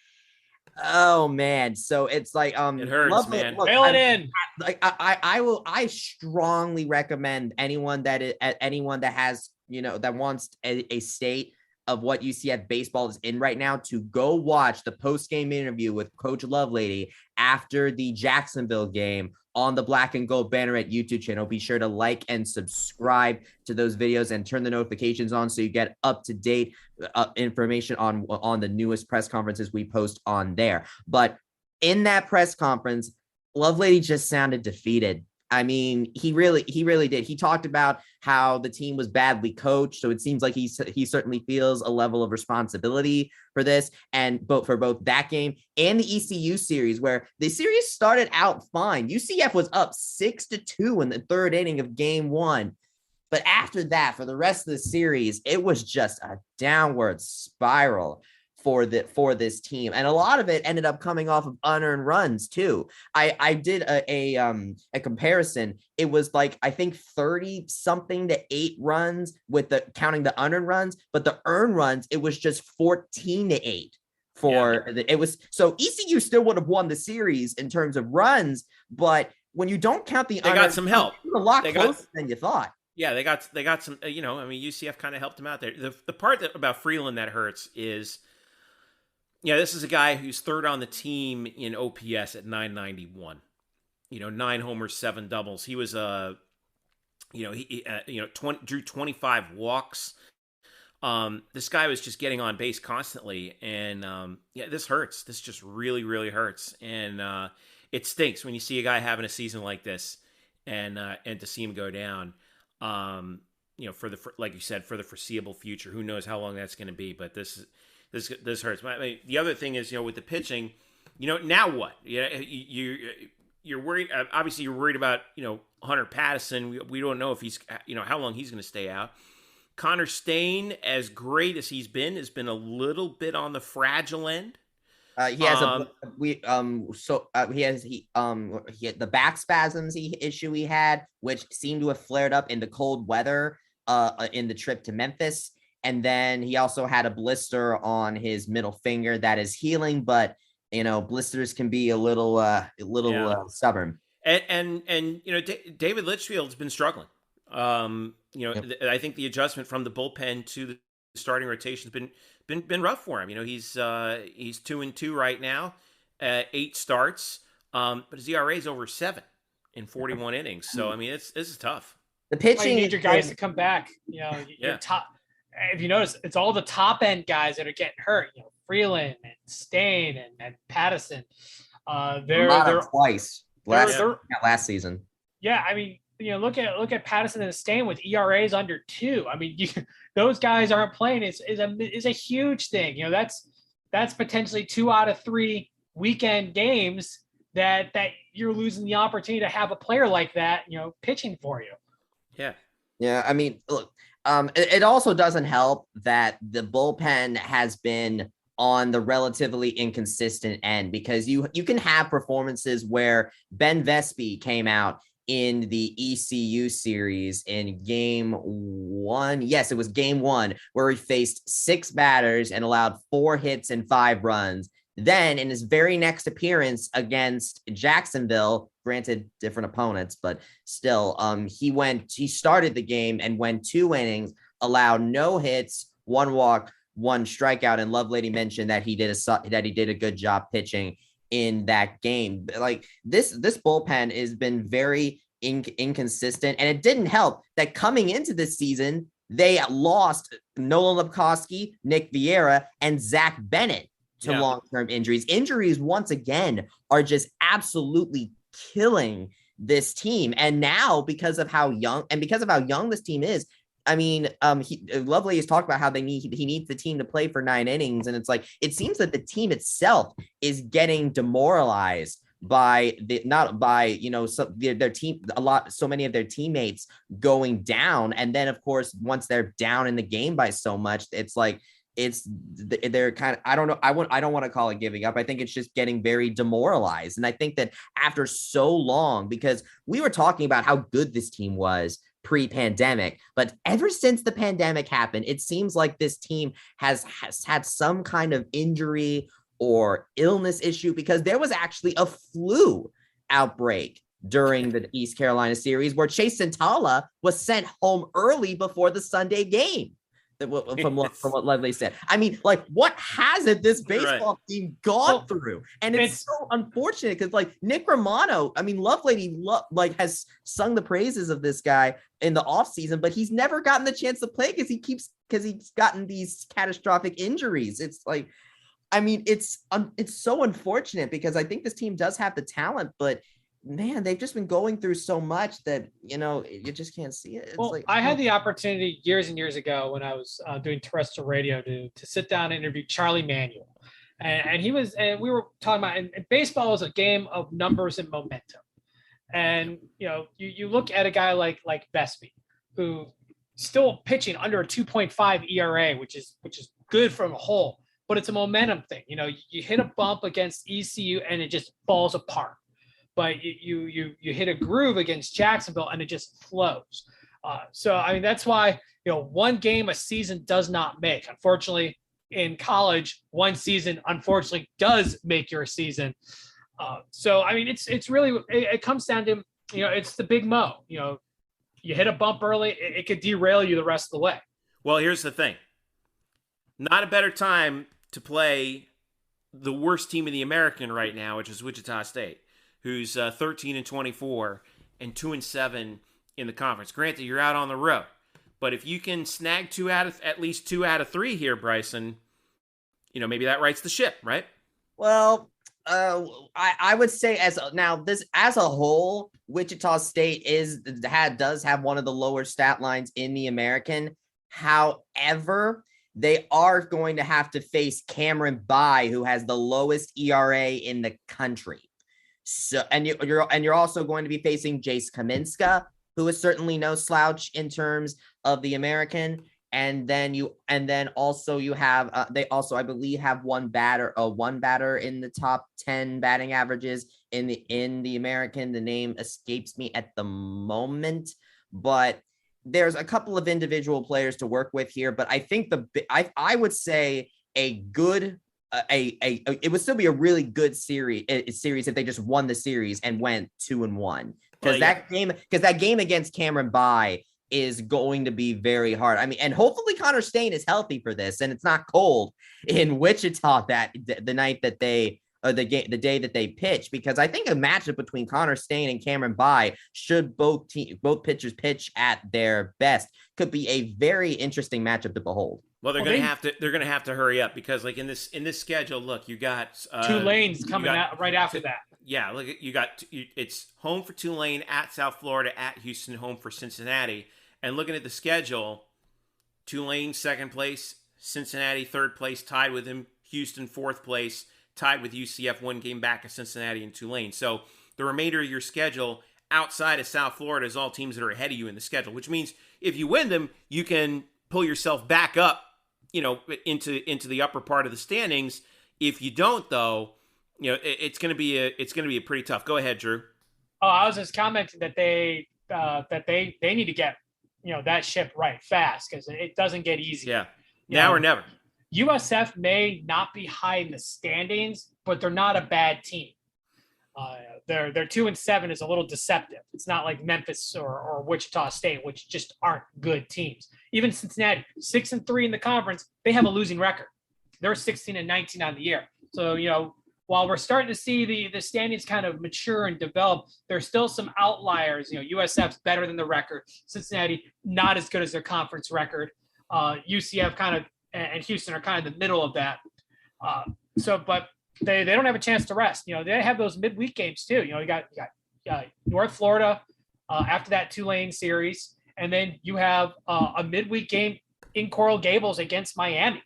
[SPEAKER 6] oh man. So it's like,
[SPEAKER 3] it hurts, man.
[SPEAKER 4] Mail it in.
[SPEAKER 6] Like I strongly recommend anyone that has, that wants a state of what UCF baseball is in right now to go watch the post-game interview with Coach Lovelady after the Jacksonville game on the Black and Gold Banneret YouTube channel. Be sure to like and subscribe to those videos and turn the notifications on so you get up-to-date information on the newest press conferences we post on there. But in that press conference, Lovelady just sounded defeated. I mean, he really did. He talked about how the team was badly coached. So it seems like he certainly feels a level of responsibility for this, and for both that game and the ECU series, where the series started out fine. UCF was up 6-2 in the third inning of game one. But after that, for the rest of the series, it was just a downward spiral for this team, and a lot of it ended up coming off of unearned runs too. I did a comparison. It was like, I think 30 something to 8 runs with counting the unearned runs, but the earned runs, it was just 14-8 it was. So ECU still would have won the series in terms of runs, but when you don't count they
[SPEAKER 3] got some help.
[SPEAKER 6] It was a lot closer than you thought.
[SPEAKER 3] Yeah, they got some. UCF kind of helped him out there. The part about Freeland that hurts is, this is a guy who's third on the team in OPS at 991. 9 homers, 7 doubles. He was drew 25 walks. This guy was just getting on base constantly, and this hurts. This just really, really hurts, and it stinks when you see a guy having a season like this, and to see him go down. Like you said, for the foreseeable future. Who knows how long that's going to be? But this hurts. I mean, the other thing is, with the pitching, now what? You're worried. Obviously, you're worried about Hunter Patterson. We don't know if he's how long he's going to stay out. Connor Stain, as great as he's been, has been a little bit on the fragile end.
[SPEAKER 6] He has he had the back spasms issue he had, which seemed to have flared up in the cold weather in the trip to Memphis. And then he also had a blister on his middle finger that is healing, but blisters can be a little stubborn.
[SPEAKER 3] And David Litchfield's been struggling. I think the adjustment from the bullpen to the starting rotation has been rough for him. He's 2-2 right now, 8 starts, but his ERA is over 7 in 41 innings. So I mean, this is tough.
[SPEAKER 6] The pitching,
[SPEAKER 4] you need your guys to come back. Your top. If you notice, it's all the top end guys that are getting hurt. Freeland and Stain and Patterson. They're
[SPEAKER 6] twice last season.
[SPEAKER 4] Yeah, I mean, look at Patterson and Stain with ERAs under 2. I mean, those guys aren't playing. Is a huge thing. That's potentially 2 out of 3 weekend games that you're losing the opportunity to have a player like that, pitching for you.
[SPEAKER 6] Yeah. Yeah. I mean, look, it also doesn't help that the bullpen has been on the relatively inconsistent end, because you can have performances where Ben Vespi came out in the ECU series in game 1. Yes, it was game 1 where he faced 6 batters and allowed 4 hits and 5 runs. Then in his very next appearance against Jacksonville, granted different opponents, but still, he started the game and went 2 innings, allowed no hits, 1 walk, 1 strikeout, and Lovelady mentioned that he did a good job pitching in that game. Like this bullpen has been very inconsistent, and it didn't help that coming into this season they lost Nolan Lepkowski, Nick Vieira, and Zach Bennett to long-term injuries. Injuries once again are just absolutely killing this team. And now because of how young this team is, I mean, Lovely has talked about how he needs the team to play for 9 innings. And it's like, it seems that the team itself is getting demoralized by their team, so many of their teammates going down. And then of course, once they're down in the game by so much, it's like, they're kind of, I don't know. I don't want to call it giving up. I think it's just getting very demoralized. And I think that after so long, because we were talking about how good this team was pre-pandemic, but ever since the pandemic happened, it seems like this team has had some kind of injury or illness issue, because there was actually a flu outbreak during the East Carolina series where Chase Santala was sent home early before the Sunday game. From what Lovely said. I mean, like, what hasn't this baseball team gone through? And it's so unfortunate because, like, Nick Romano, I mean, Lovelady has sung the praises of this guy in the offseason, but he's never gotten the chance to play because he's gotten these catastrophic injuries. It's like, I mean, it's so unfortunate because I think this team does have the talent, but man, they've just been going through so much that, you just can't see it. It's
[SPEAKER 4] I had the opportunity years and years ago when I was doing terrestrial radio to sit down and interview Charlie Manuel. And we were talking about, and baseball is a game of numbers and momentum. And, you look at a guy like Vespi, who still pitching under a 2.5 ERA, which is good from a whole, but it's a momentum thing. You hit a bump against ECU and it just falls apart. But you hit a groove against Jacksonville and it just flows. So, I mean, that's why, one game a season does not make. Unfortunately, in college, one season, unfortunately, does make your season. So, I mean, it's really, it comes down to, it's the big mo. You hit a bump early, it could derail you the rest of the way.
[SPEAKER 3] Well, here's the thing. Not a better time to play the worst team in the American right now, which is Wichita State, who's 13-24 and 2-7 in the conference. Granted, you're out on the road, but if you can snag at least 2 out of 3 here, Bryson, maybe that rights the ship, right?
[SPEAKER 6] Well, I would say as a whole, Wichita State does have one of the lower stat lines in the American. However, they are going to have to face Cameron Bai, who has the lowest ERA in the country. So, and you're also going to be facing Jace Kaminska, who is certainly no slouch in terms of the American. And then you have they also, I believe, have one batter in the top 10 batting averages in the American. The name escapes me at the moment, but there's a couple of individual players to work with here. But I think I would say it would still be a really good series if they just won the series and went 2-1, because that game against Cameron Bai is going to be very hard. I mean, and hopefully Connor Stain is healthy for this and it's not cold in Wichita the night that they the day that they pitch, because I think a matchup between Connor Stain and Cameron Bai, should both pitchers pitch at their best, could be a very interesting matchup to behold.
[SPEAKER 3] Well, they're going to have to hurry up, because like in this schedule, look, you got
[SPEAKER 4] Tulane's coming out right after that.
[SPEAKER 3] Yeah, look, it's home for Tulane, at South Florida, at Houston, home for Cincinnati. And looking at the schedule, Tulane 2nd place, Cincinnati 3rd place, tied with him, Houston 4th place, tied with UCF, 1 game back of Cincinnati and Tulane. So the remainder of your schedule outside of South Florida is all teams that are ahead of you in the schedule, which means if you win them, you can pull yourself back up, into the upper part of the standings. If you don't, though, it's going to be a pretty tough. Go ahead, Drew.
[SPEAKER 4] Oh, I was just commenting that they need to get that ship right fast, because it doesn't get easy.
[SPEAKER 3] Yeah, now or never.
[SPEAKER 4] USF may not be high in the standings, but they're not a bad team. Their 2-7 is a little deceptive. It's not like Memphis or Wichita State, which just aren't good teams. Even Cincinnati, 6-3 in the conference, they have a losing record. They're 16-19 on the year. So, while we're starting to see the standings kind of mature and develop, there's still some outliers. USF's better than the record. Cincinnati, not as good as their conference record. UCF and Houston are kind of the middle of that. But they don't have a chance to rest. They have those midweek games too. You got North Florida after that Tulane series, and then you have a midweek game in Coral Gables against Miami.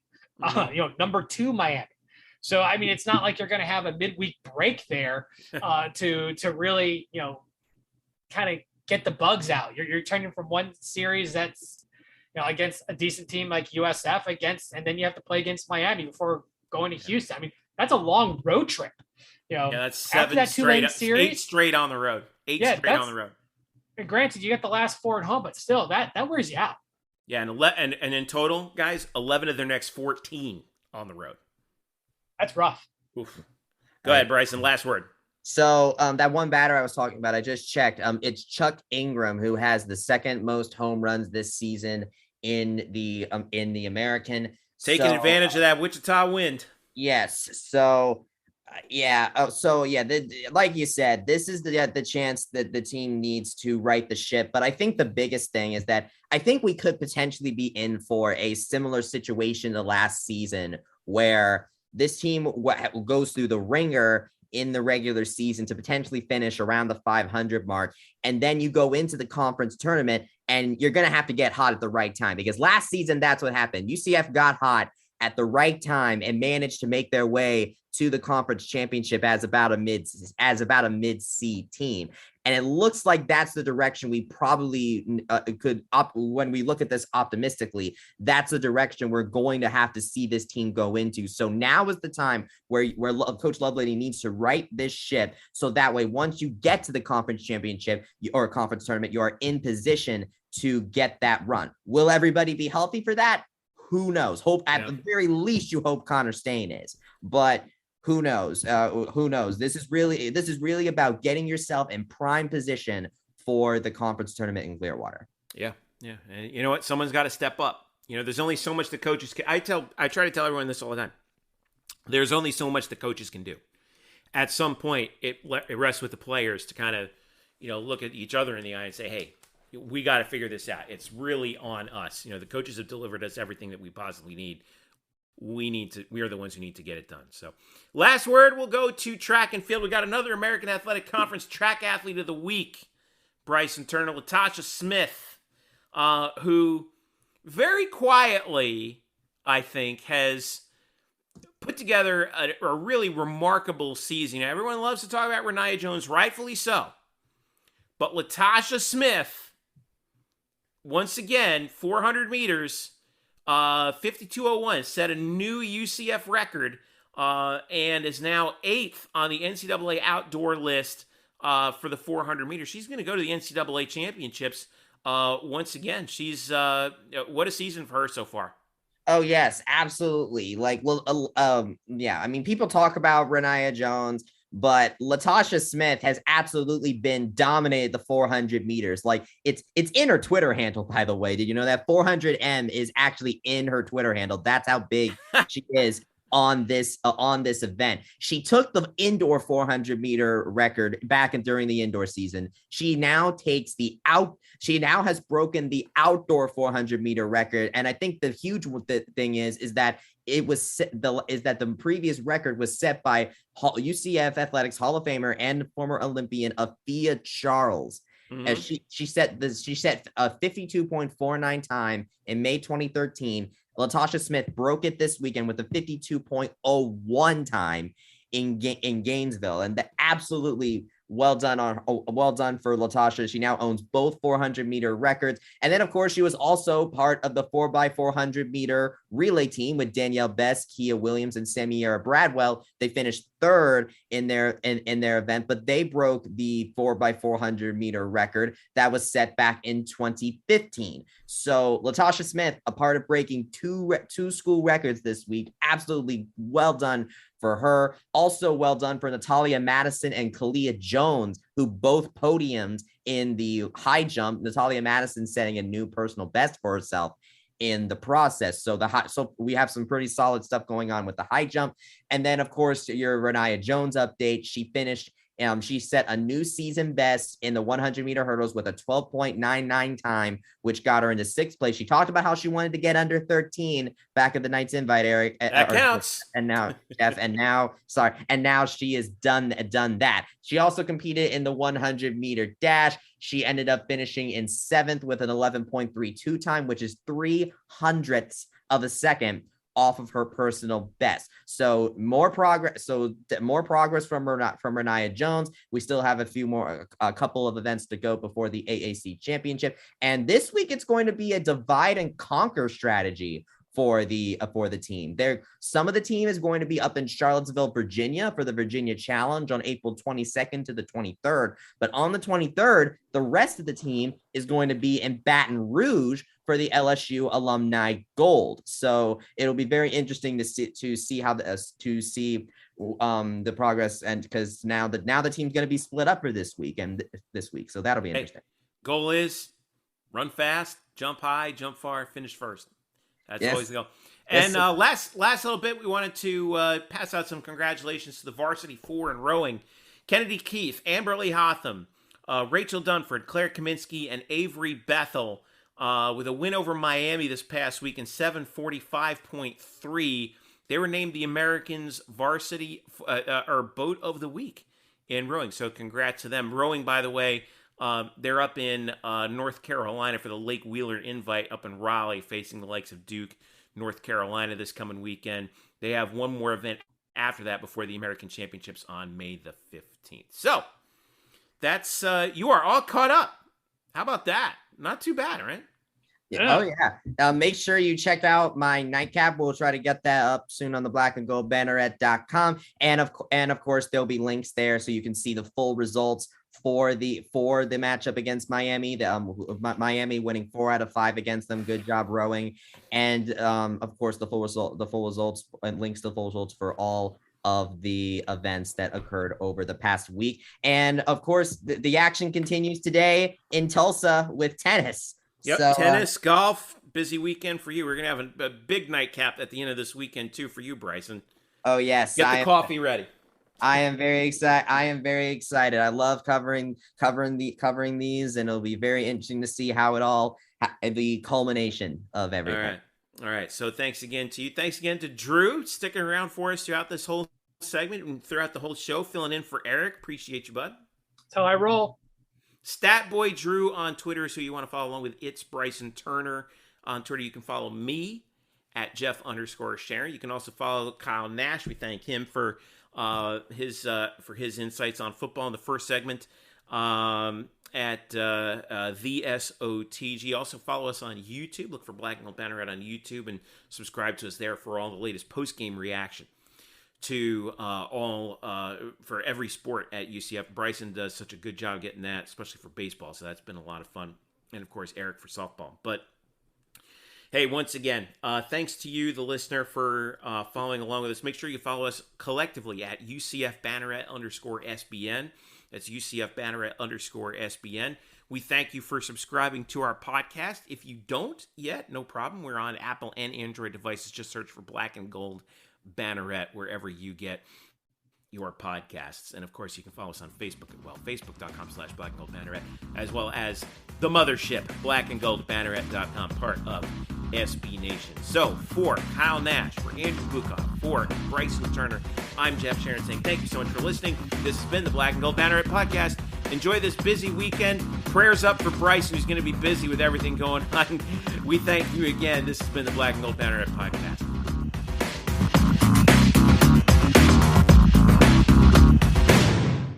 [SPEAKER 4] Number 2 Miami. So I mean, it's not like you're going to have a midweek break there to really kind of get the bugs out. You're turning from one series that's against a decent team like USF and then you have to play against Miami before going to Houston. I mean, that's a long road trip.
[SPEAKER 3] That's 7 straight, series, 8 straight on the road. 8 straight on the road.
[SPEAKER 4] And granted, you get the last 4 at home, but still, that wears you out.
[SPEAKER 3] Yeah, and in total, guys, 11 of their next 14 on the road.
[SPEAKER 4] That's rough.
[SPEAKER 3] Oof. Go ahead, Bryson. Last word.
[SPEAKER 6] So that one batter I was talking about, I just checked. It's Chuck Ingram who has the second most home runs this season in the American.
[SPEAKER 3] Taking advantage of that Wichita wind.
[SPEAKER 6] Yes. So, like you said, this is the chance that the team needs to right the ship. But I think the biggest thing is that I think we could potentially be in for a similar situation to last season where this team goes through the ringer in the regular season to potentially finish around the 500 mark. And then you go into the conference tournament and you're going to have to get hot at the right time, because last season, that's what happened. UCF got hot at the right time and managed to make their way to the conference championship as about a mid-seed team. And it looks like that's the direction we probably when we look at this optimistically, that's the direction we're going to have to see this team go into. So now is the time where Coach Lovelady needs to right this ship. So that way, once you get to the conference championship or conference tournament, you are in position to get that run. Will everybody be healthy for that? Who knows? At the very least, you hope Connor Stain is, but who knows? Who knows? This is really about getting yourself in prime position for the conference tournament in Clearwater.
[SPEAKER 3] Yeah. And you know what? Someone's got to step up. There's only so much the coaches can. I try to tell everyone this all the time. There's only so much the coaches can do. At some point, it rests with the players to kind of, look at each other in the eye and say, hey, we got to figure this out. It's really on us. The coaches have delivered us everything that we possibly need. We are the ones who need to get it done. So last word, we'll go to track and field. We got another American Athletic Conference track athlete of the week, Bryson Turner, Latasha Smith, who very quietly, I think, has put together a really remarkable season. Everyone loves to talk about Renaya Jones, rightfully so. But Latasha Smith, once again, 400 meters, 52:01, set a new UCF record and is now 8th on the NCAA outdoor list for the 400 meters. She's going to go to the NCAA championships once again. She's what a season for her so far.
[SPEAKER 6] Oh yes, absolutely. I mean, people talk about Renaya Jones, but Latasha Smith has absolutely been dominated the 400 meters. Like it's in her Twitter handle, by the way. Did you know that 400M is actually in her Twitter handle? That's how big she is on this event. She took the indoor 400 meter record back and during the indoor season. She now has broken the outdoor 400 meter record. And I think the huge thing is that the previous record was set by UCF Athletics Hall of Famer and former Olympian Afia Charles. Mm-hmm. As she set 52.49 time in May 2013. Latasha Smith broke it this weekend with a 52.01 time in Gainesville, and absolutely well done for Latasha. She now owns both 400 meter records. And then of course she was also part of the 4x400 meter relay team with Danielle Best, Kia Williams, and Samiera Bradwell. They finished third in their event, but they broke the 4x400 meter record that was set back in 2015. So Latasha Smith, a part of breaking two school records this week. Absolutely well done for her. Also well done for Natalia Madison and Kalia Jones, who both podiumed in the high jump. Natalia Madison setting a new personal best for herself in the process. So we have some pretty solid stuff going on with the high jump. And then, of course, your Renaya Jones update. She finished. She set a new season best in the 100 meter hurdles with a 12.99 time, which got her into 6th place. She talked about how she wanted to get under 13 back at the night's invite, Eric.
[SPEAKER 3] That counts.
[SPEAKER 6] And now, Jeff, and now she has done that. She also competed in the 100 meter dash. She ended up finishing in 7th with an 11.32 time, which is 0.03 of a second off of her personal best. So more progress. So more progress from Renaya Jones. We still have a couple of events to go before the AAC championship. And this week it's going to be a divide and conquer strategy for the team. Some of the team is going to be up in Charlottesville, Virginia for the Virginia Challenge on April 22nd to the 23rd. But on the 23rd, the rest of the team is going to be in Baton Rouge for the LSU Alumni Gold. So it'll be very interesting to see the progress, and because now the team's going to be split up for this week. So that'll be interesting.
[SPEAKER 3] Goal is run fast, jump high, jump far, finish first. That's always the goal. And last little bit, we wanted to pass out some congratulations to the Varsity 4 in rowing. Kennedy Keefe, Amberly Hotham, Rachel Dunford, Claire Kaminsky, and Avery Bethel with a win over Miami this past week in 7:45.3. They were named the Americans Varsity or Boat of the Week in rowing. So congrats to them. Rowing, by the way, they're up in North Carolina for the Lake Wheeler Invite up in Raleigh, facing the likes of Duke, North Carolina this coming weekend. They have one more event after that before the American Championships on May the 15th. So that's you are all caught up. How about that? Not too bad, right?
[SPEAKER 6] Yeah. Oh yeah. Make sure you check out my nightcap. We'll try to get that up soon on the blackandgoldbanneret.com. And of course there'll be links there so you can see the full results for the matchup against Miami. Miami winning 4 out of 5 against them. Good job rowing. And of course the full results and links to the full results for all of the events that occurred over the past week. And of course the action continues today in Tulsa with tennis.
[SPEAKER 3] Yep, so, tennis, golf, busy weekend for you. We're going to have a big nightcap at the end of this weekend, too, for you, Bryson.
[SPEAKER 6] Oh, yes.
[SPEAKER 3] Get the coffee ready.
[SPEAKER 6] I am very excited. I love covering these, and it'll be very interesting to see how it all, the culmination of everything.
[SPEAKER 3] All right. So thanks again to you. Thanks again to Drew sticking around for us throughout this whole segment and throughout the whole show, filling in for Eric. Appreciate you, bud.
[SPEAKER 4] That's how I roll.
[SPEAKER 3] Statboy Drew on Twitter, so you want to follow along with It's Bryson Turner on Twitter. You can follow me at Jeff_Sharon. You can also follow Kyle Nash. We thank him for his insights on football in the first segment at the SOTG. Also follow us on YouTube. Look for Black Gold Banneret on YouTube and subscribe to us there for all the latest post-game reaction to for every sport at UCF. Bryson does such a good job getting that, especially for baseball, so that's been a lot of fun. And, of course, Eric for softball. But, hey, once again, thanks to you, the listener, for following along with us. Make sure you follow us collectively at UCF Banneret_SBN. That's UCF Banneret_SBN. We thank you for subscribing to our podcast. If you don't yet, no problem. We're on Apple and Android devices. Just search for Black and Gold Banneret wherever you get your podcasts. And of course you can follow us on Facebook as well, facebook.com/Black and Gold Banneret, as well as the mothership, blackandgoldbanneret.com, part of SB Nation. So for Kyle Nash, for Andrew Bukoff, for Bryson Turner, I'm Jeff Sharon saying thank you so much for listening. This has been the Black and Gold Banneret Podcast. Enjoy this busy weekend. Prayers up for Bryson, who's going to be busy with everything going on. We thank you again. This has been the Black and Gold Banneret Podcast.